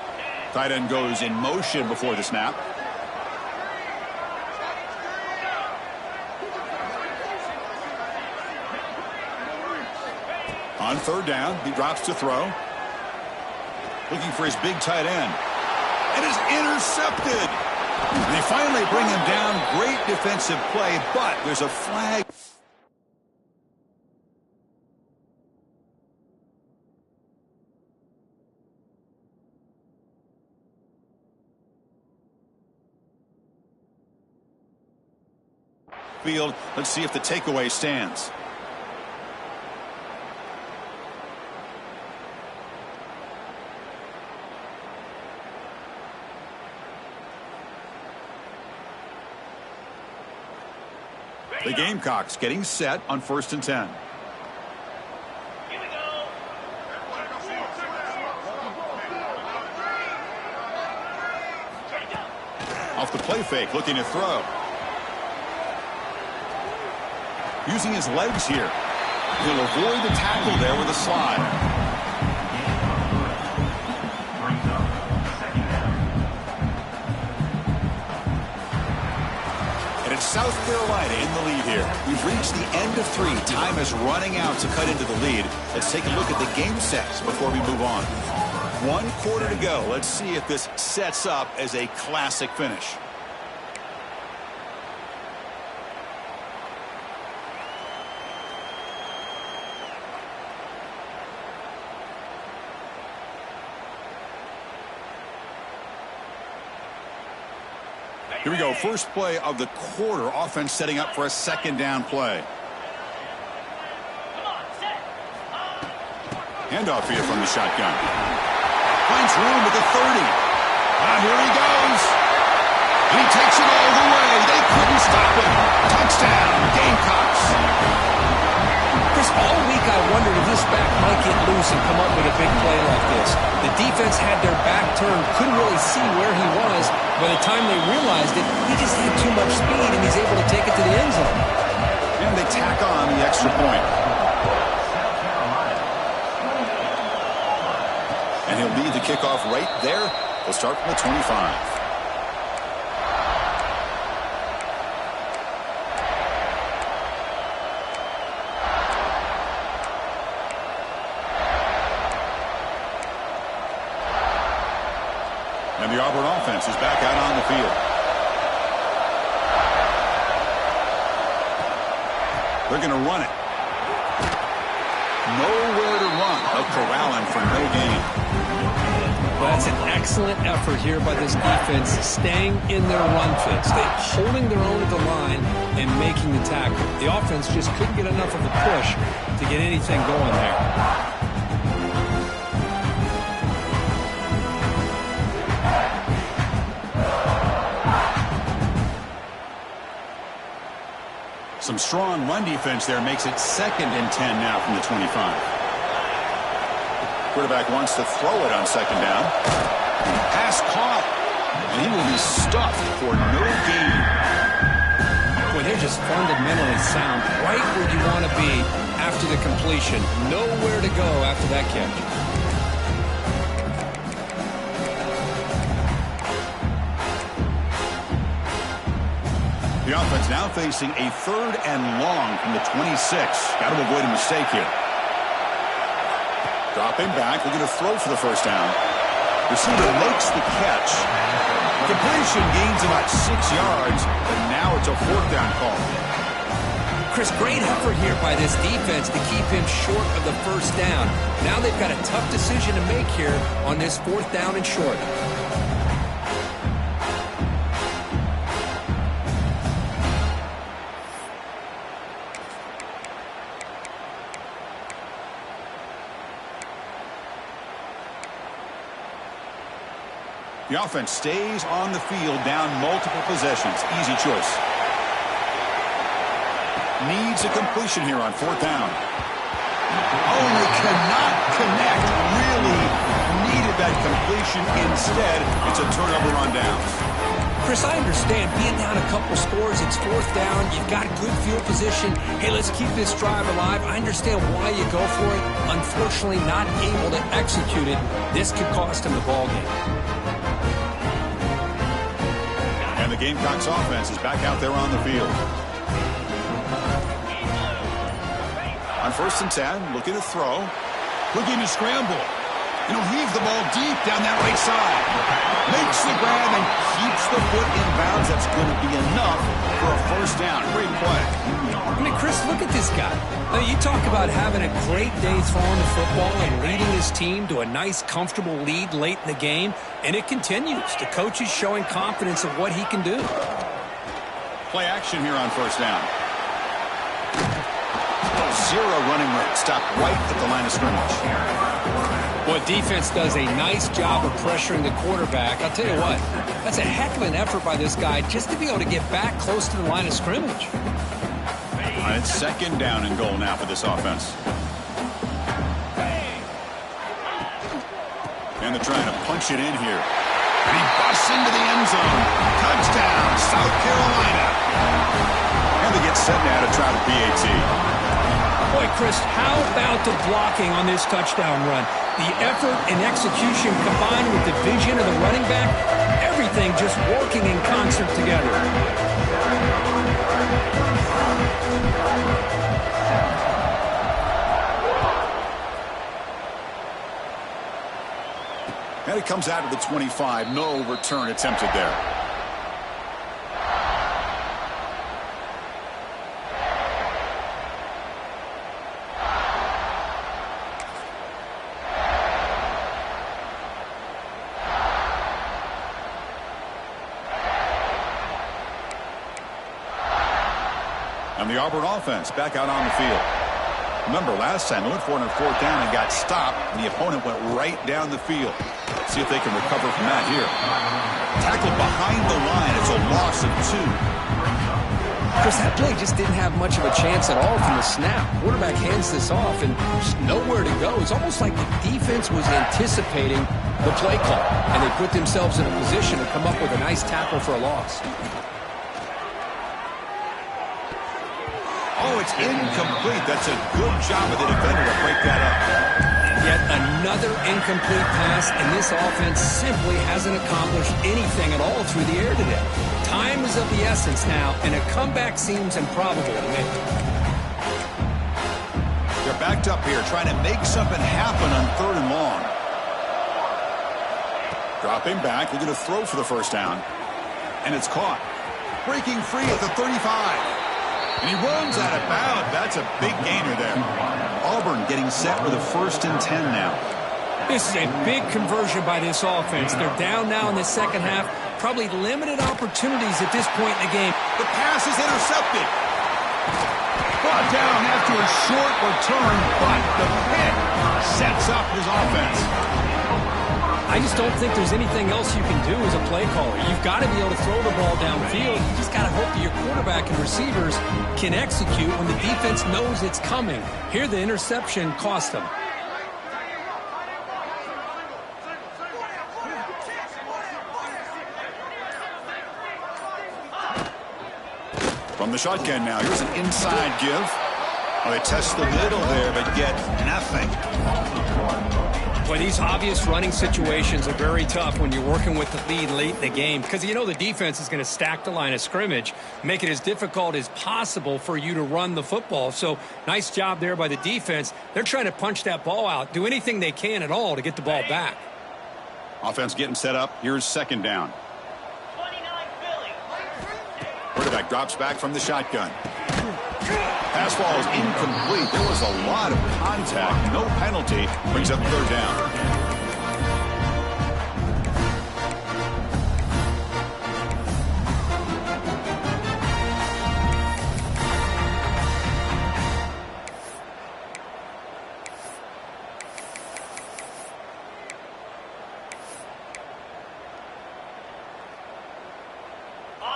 S1: Tight end goes in motion before the snap. On third down, he drops to throw. Looking for his big tight end. It is intercepted. And they finally bring him down. Great defensive play, but there's a flag. Field. Let's see if the takeaway stands. The Gamecocks getting set on 1st and 10.
S5: Here we go.
S1: Off the play fake, looking to throw. Using his legs here. He'll avoid the tackle there with a slide. South Carolina in the lead here. We've reached the end of 3. Time is running out to cut into the lead. Let's take a look at the game sets before we move on. 1 quarter to go. Let's see if this sets up as a classic finish. Here we go. First play of the quarter. Offense setting up for a second down play.
S5: Come on, set.
S1: Handoff here from the shotgun. Finds room at the 30. Here he goes. And he takes it all the way. They couldn't stop him. Touchdown, Gamecocks.
S2: Chris, all week I wondered if this back might get loose and come up with a big play like this. The defense had their back turned, couldn't really see where he was. By the time they realized it, he just had too much speed, and he's able to take it to the end zone.
S1: And they tack on the extra point. And he'll lead the kickoff right there. They'll start from the 25. And the Auburn offense is back out on the field. They're going to run it. Nowhere to run. They'll corral him for no gain.
S2: Well, that's an excellent effort here by this defense, staying in their run fits. They're holding their own at the line and making the tackle. The offense just couldn't get enough of a push to get anything going there.
S1: Some strong run defense there makes it 2nd and 10 now from the 25. Quarterback wants to throw it on 2nd down. Pass caught. And he will be stuffed for no gain.
S2: Boy, they're just fundamentally sound right where you want to be after the completion. Nowhere to go after that catch.
S1: The offense now facing a 3rd and long from the 26. Got to avoid a mistake here. Dropping back, looking to throw for the first down. Receiver makes the catch. Completion gains about 6 yards, but now it's a 4th down call.
S2: Chris, great effort here by this defense to keep him short of the first down. Now they've got a tough decision to make here on this 4th down and short.
S1: The offense stays on the field, down multiple possessions. Easy choice. Needs a completion here on 4th down. Oh, they cannot connect. Really needed that completion. Instead, it's a turnover on downs.
S2: Chris, I understand being down a couple scores, it's 4th down, you've got good field position. Hey, let's keep this drive alive. I understand why you go for it. Unfortunately, not able to execute it. This could cost him the ball game.
S1: And the Gamecocks offense is back out there on the field. On 1st and 10, looking to throw. Looking to scramble. And he'll heave the ball deep down that right side. Makes the grab and keeps the foot in bounds. That's going to be enough for a 1st down. Great play.
S2: I mean, Chris, look at this guy. Now, you talk about having a great day throwing the football and leading his team to a nice, comfortable lead late in the game, and it continues. The coach is showing confidence of what he can do.
S1: Play action here on 1st down. Zero running room. Stop right at the line of scrimmage.
S2: Boy, defense does a nice job of pressuring the quarterback. I'll tell you what, that's a heck of an effort by this guy just to be able to get back close to the line of scrimmage.
S1: All right, it's 2nd down and goal now for this offense. And they're trying to punch it in here. And he busts into the end zone. Touchdown, South Carolina. And they get set now to try the PAT.
S3: Boy, Chris, how about the blocking on this touchdown run? The effort and execution combined with the vision of the running back, everything just working in concert together.
S1: And it comes out of the 25. No return attempted there. And the Auburn offense back out on the field. Remember, last time they went for it on 4th down and got stopped, and the opponent went right down the field. Let's see if they can recover from that here. Tackled behind the line. It's a loss of 2.
S2: Chris, that play just didn't have much of a chance at all from the snap. Quarterback hands this off and just nowhere to go. It's almost like the defense was anticipating the play call, and they put themselves in a position to come up with a nice tackle for a loss.
S1: Oh, it's incomplete. That's a good job of the defender to break that up.
S3: Yet another incomplete pass, and this offense simply hasn't accomplished anything at all through the air today. Time is of the essence now, and a comeback seems improbable to me.
S1: They're backed up here, trying to make something happen on 3rd and long. Dropping back, they're going to throw for the first down. And it's caught. Breaking free at the 35. And he runs out of bounds. That's a big gainer there. Auburn getting set with a 1st and 10 now.
S3: This is a big conversion by this offense. They're down now in the second half. Probably limited opportunities at this point in the game.
S1: The pass is intercepted. Brought down after a short return, but the pick sets up his offense.
S3: I just don't think there's anything else you can do as a play caller. You've got to be able to throw the ball downfield. You just got to hope that your quarterback and receivers can execute when the defense knows it's coming. Here, the interception cost them.
S1: From the shotgun now, here's an inside give. Oh, they test the middle there, but get nothing.
S3: Boy, these obvious running situations are very tough when you're working with the lead late in the game because you know the defense is going to stack the line of scrimmage, make it as difficult as possible for you to run the football. So nice job there by the defense. They're trying to punch that ball out, do anything they can at all to get the ball back.
S1: Offense getting set up. Here's 2nd down.
S5: 29 Philly.
S1: Quarterback drops back from the shotgun. Pass ball is incomplete. There was a lot of contact. No penalty. Brings up 3rd down.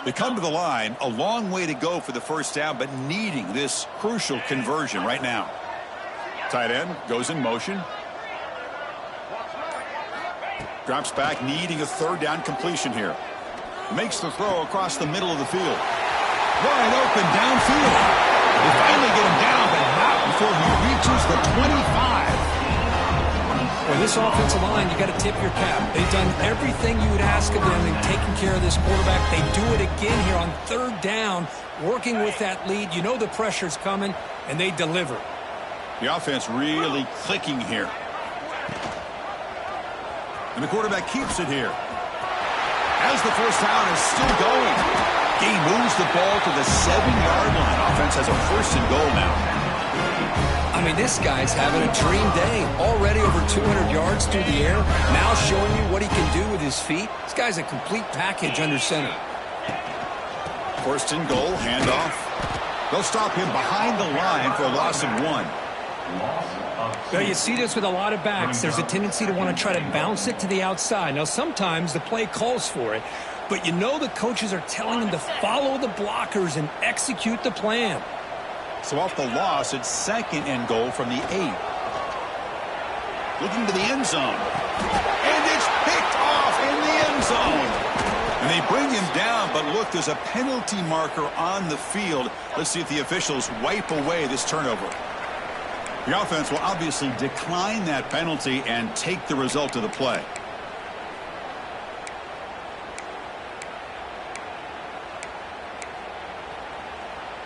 S1: They come to the line, a long way to go for the 1st down, but needing this crucial conversion right now. Tight end goes in motion. Drops back, needing a 3rd down completion here. Makes the throw across the middle of the field. Wide open downfield. They finally get him down, but not before he reaches the 25.
S3: Well, this offensive line, you got to tip your cap. They've done everything you would ask of them in taking care of this quarterback. They do it again here on 3rd down, working with that lead. You know the pressure's coming, and they deliver.
S1: The offense really clicking here. And the quarterback keeps it here. As the 1st down is still going. He moves the ball to the 7-yard line. Offense has a 1st and goal now.
S2: I mean, this guy's having a dream day. Already over 200 yards through the air. Now showing you what he can do with his feet. This guy's a complete package under center.
S1: 1st and goal, handoff. They'll stop him behind the line for a loss of 1.
S3: Well, you see this with a lot of backs. There's a tendency to want to try to bounce it to the outside. Now, sometimes the play calls for it, but you know the coaches are telling them to follow the blockers and execute the plan.
S1: So off the loss, it's 2nd and goal from the 8. Looking to the end zone. And it's picked off in the end zone. And they bring him down, but look, there's a penalty marker on the field. Let's see if the officials wipe away this turnover. The offense will obviously decline that penalty and take the result of the play.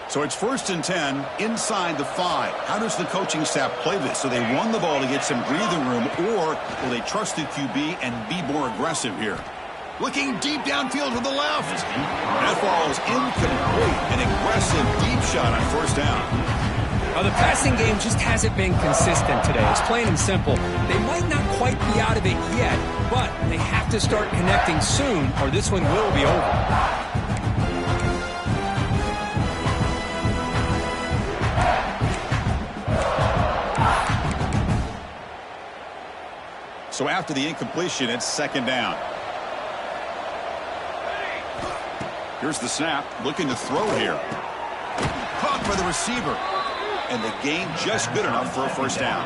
S1: So it's 1st and 10 inside the 5. How does the coaching staff play this? So they run the ball to get some breathing room, or will they trust the QB and be more aggressive here? Looking deep downfield to the left. That ball is incomplete. An aggressive deep shot on 1st down.
S3: Well, the passing game just hasn't been consistent today. It's plain and simple. They might not quite be out of it yet, but they have to start connecting soon, or this one will be over.
S1: So after the incompletion, it's second down. Here's the snap. Looking to throw here. Caught by the receiver. And the gain just good enough for a first down.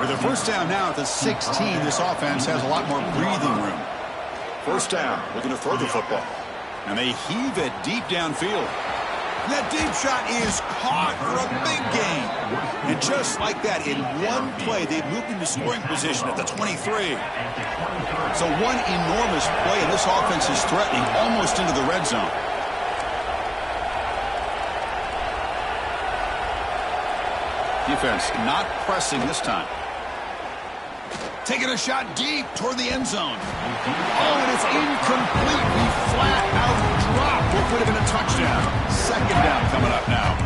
S1: With a first down now at the 16, this offense has a lot more breathing room. First down, looking to throw the football. And they heave it deep downfield. That deep shot is caught for a big gain. And just like that, in one play, they've moved into scoring position at the 23. So one enormous play, and this offense is threatening almost into the red zone. Defense not pressing this time. Taking a shot deep toward the end zone. Oh, and it's incomplete. He flat out dropped what would have been a touchdown. Second down coming up now.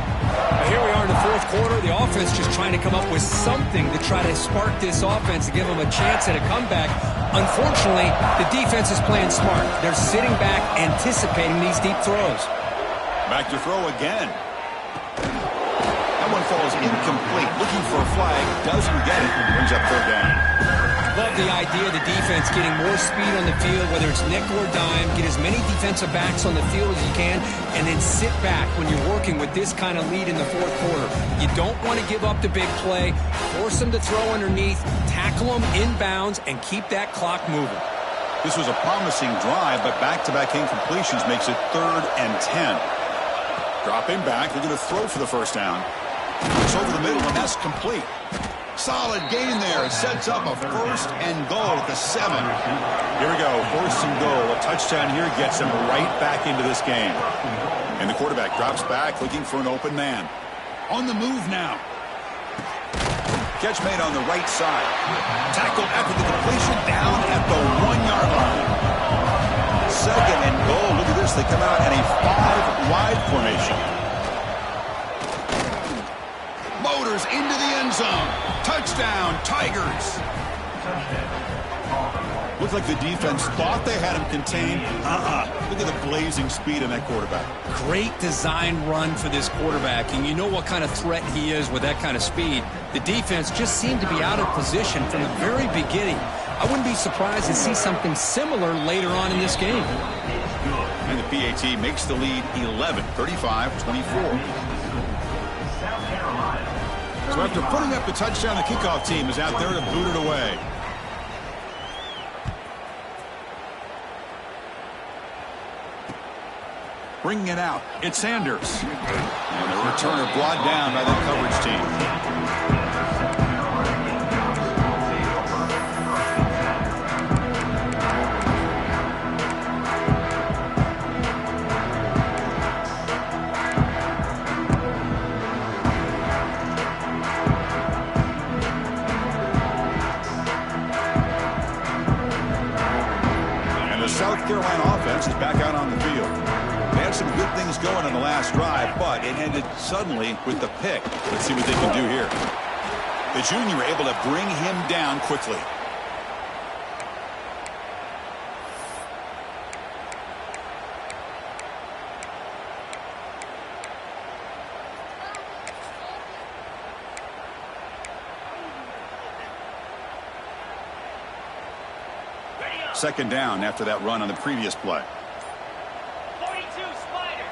S3: Here we are in the fourth quarter. The offense just trying to come up with something to try to spark this offense to give them a chance at a comeback. Unfortunately, the defense is playing smart. They're sitting back, anticipating these deep throws.
S1: Back to throw again. That one falls incomplete. Looking for a flag. Doesn't get it. Brings up third down.
S3: Love the idea of the defense getting more speed on the field, whether it's nickel or dime. Get as many defensive backs on the field as you can, and then sit back when you're working with this kind of lead in the fourth quarter. You don't want to give up the big play. Force them to throw underneath, tackle them inbounds, and keep that clock moving.
S1: This was a promising drive, but back-to-back incompletions makes it 3rd and 10. Dropping back, they're going to throw for the first down. It's over the middle, and that's complete. Solid gain there. It sets up a 1st and goal at the 7. Here we go. 1st and goal. A touchdown here gets him right back into this game. And the quarterback drops back, looking for an open man. On the move now. Catch made on the right side. Tackled after the completion down at the 1-yard line. 2nd and goal. Look at this. They come out in a 5-wide formation. Motors into the end zone. Touchdown, Tigers. Looked like the defense thought they had him contained. Look at the blazing speed in that quarterback.
S3: Great design run for this quarterback, and you know what kind of threat he is with that kind of speed. The defense just seemed to be out of position from the very beginning. I wouldn't be surprised to see something similar later on in this game.
S1: And the PAT makes the lead 11, 35-24. So after putting up the touchdown, the kickoff team is out there to boot it away. Bringing it out, it's Sanders. And the returner brought down by the coverage team. South Carolina offense is back out on the field. They had some good things going on the last drive, but it ended suddenly with the pick. Let's see what they can do here. The junior able to bring him down quickly. Second down after that run on the previous play.
S5: 42 Spider.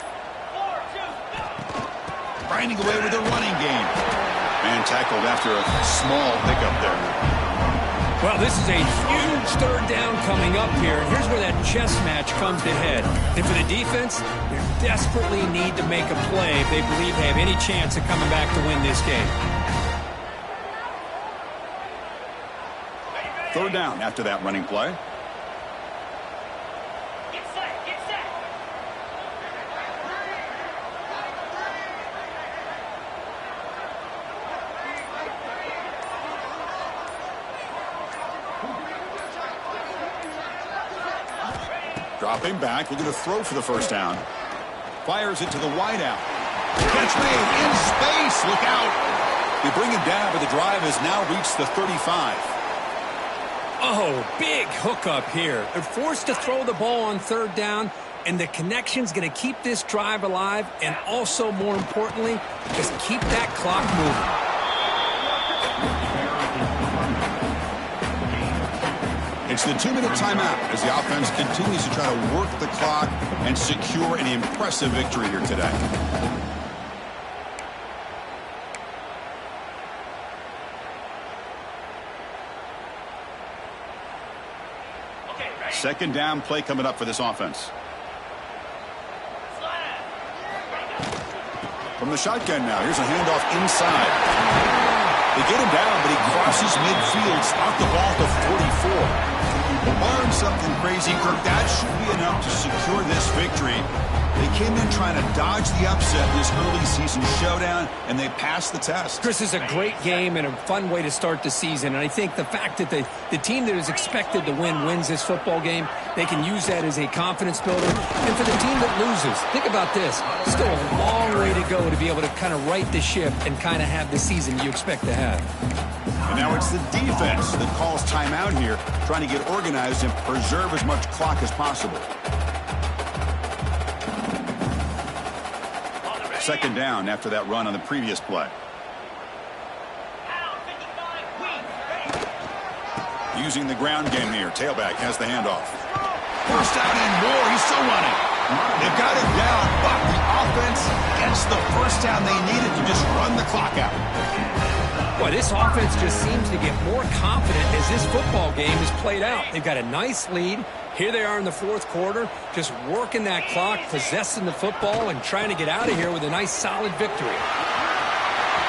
S5: 4-2.
S1: Grinding away with a running game. Man tackled after a small hiccup there.
S3: Well, this is a huge third down coming up here. Here's where that chess match comes to head. And for the defense, they desperately need to make a play if they believe they have any chance of coming back to win this game.
S1: Third down after that running play. Dropping back, looking to throw for the first down. Fires it to the wideout. Catch made in space. Look out. They bring him down, but the drive has now reached the 35.
S3: Oh, big hookup here. They're forced to throw the ball on third down, and the connection's going to keep this drive alive, and also, more importantly, just keep that clock moving.
S1: It's the 2-minute timeout as the offense continues to try to work the clock and secure an impressive victory here today. Second down play coming up for this offense. From the shotgun now, here's a handoff inside. They get him down, but he crosses midfield, stopped the ball to 44. Barring something crazy, Kirk, that should be enough to secure this victory. They came in trying to dodge the upset in this early season showdown, and they passed the test.
S3: Chris, is a great game and a fun way to start the season. And I think the fact that the team that is expected to win wins this football game, they can use that as a confidence builder. And for the team that loses, think about this. Still a long way to go to be able to kind of right the ship and kind of have the season you expect to have.
S1: And now it's the defense that calls timeout here, trying to get organized and preserve as much clock as possible. Second down after that run on the previous play. Using the ground game here. Tailback has the handoff. First down and more. He's still running. They've got it down, but the offense gets the first down they needed to just run the clock out.
S3: Boy, this offense just seems to get more confident as this football game is played out. They've got a nice lead. Here they are in the fourth quarter, just working that clock, possessing the football, and trying to get out of here with a nice, solid victory.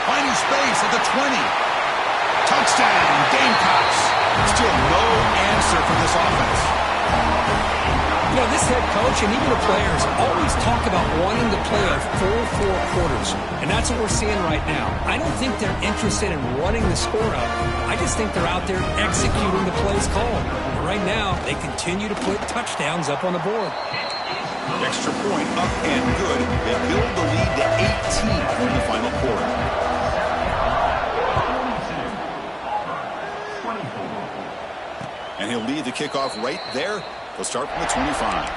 S1: Finding space at the 20. Touchdown, Gamecocks. Still no answer from this offense.
S3: You know, this head coach and even the players always talk about wanting to play a full 4 quarters, and that's what we're seeing right now. I don't think they're interested in running the score up. I just think they're out there executing the plays called. And right now, they continue to put touchdowns up on the board.
S1: Extra point up and good. They build the lead to 18 in the final quarter. And he'll lead the kickoff right there. They'll start from the 25.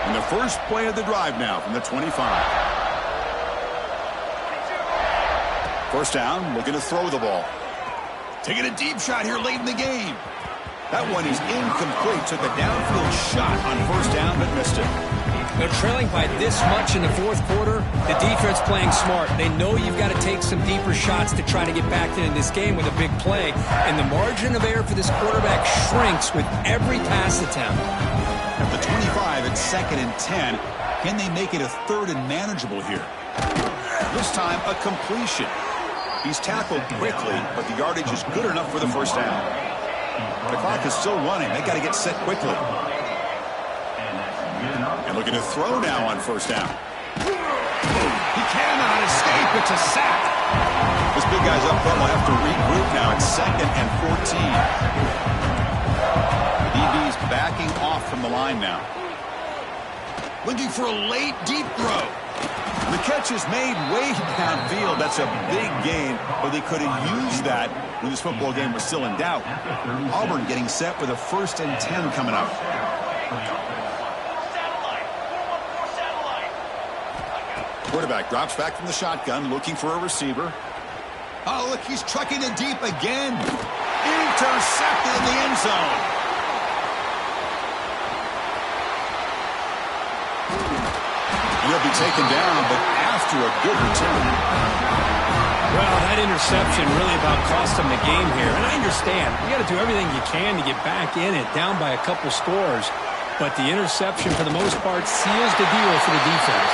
S1: And the first play of the drive now from the 25. First down, looking to throw the ball. Taking a deep shot here late in the game. That one is incomplete. Took a downfield shot on first down, but missed it.
S3: They're trailing by this much in the fourth quarter. The defense playing smart. They know you've got to take some deeper shots to try to get back into this game with a big play. And the margin of error for this quarterback shrinks with every pass attempt.
S1: At the 25, it's 2nd and 10. Can they make it a 3rd and manageable here? This time, a completion. He's tackled quickly, but the yardage is good enough for the first down. The clock is still running. They got to get set quickly. And looking to throw now on first down. He cannot escape. It's a sack. This big guy's up front will have to regroup now. It's 2nd and 14. DB's backing off from the line now. Looking for a late deep throw. The catch is made way downfield. That's a big gain, but they could have used that when this football game was still in doubt. Auburn getting set with a 1st and 10 coming up. Quarterback drops back from the shotgun, looking for a receiver. Oh, look, he's trucking it deep again. Intercepted in the end zone. He'll be taken down, but after a good return.
S3: Well, that interception really about cost them the game here. And I understand. You got to do everything you can to get back in it, down by a couple scores. But the interception, for the most part, seals the deal for the defense.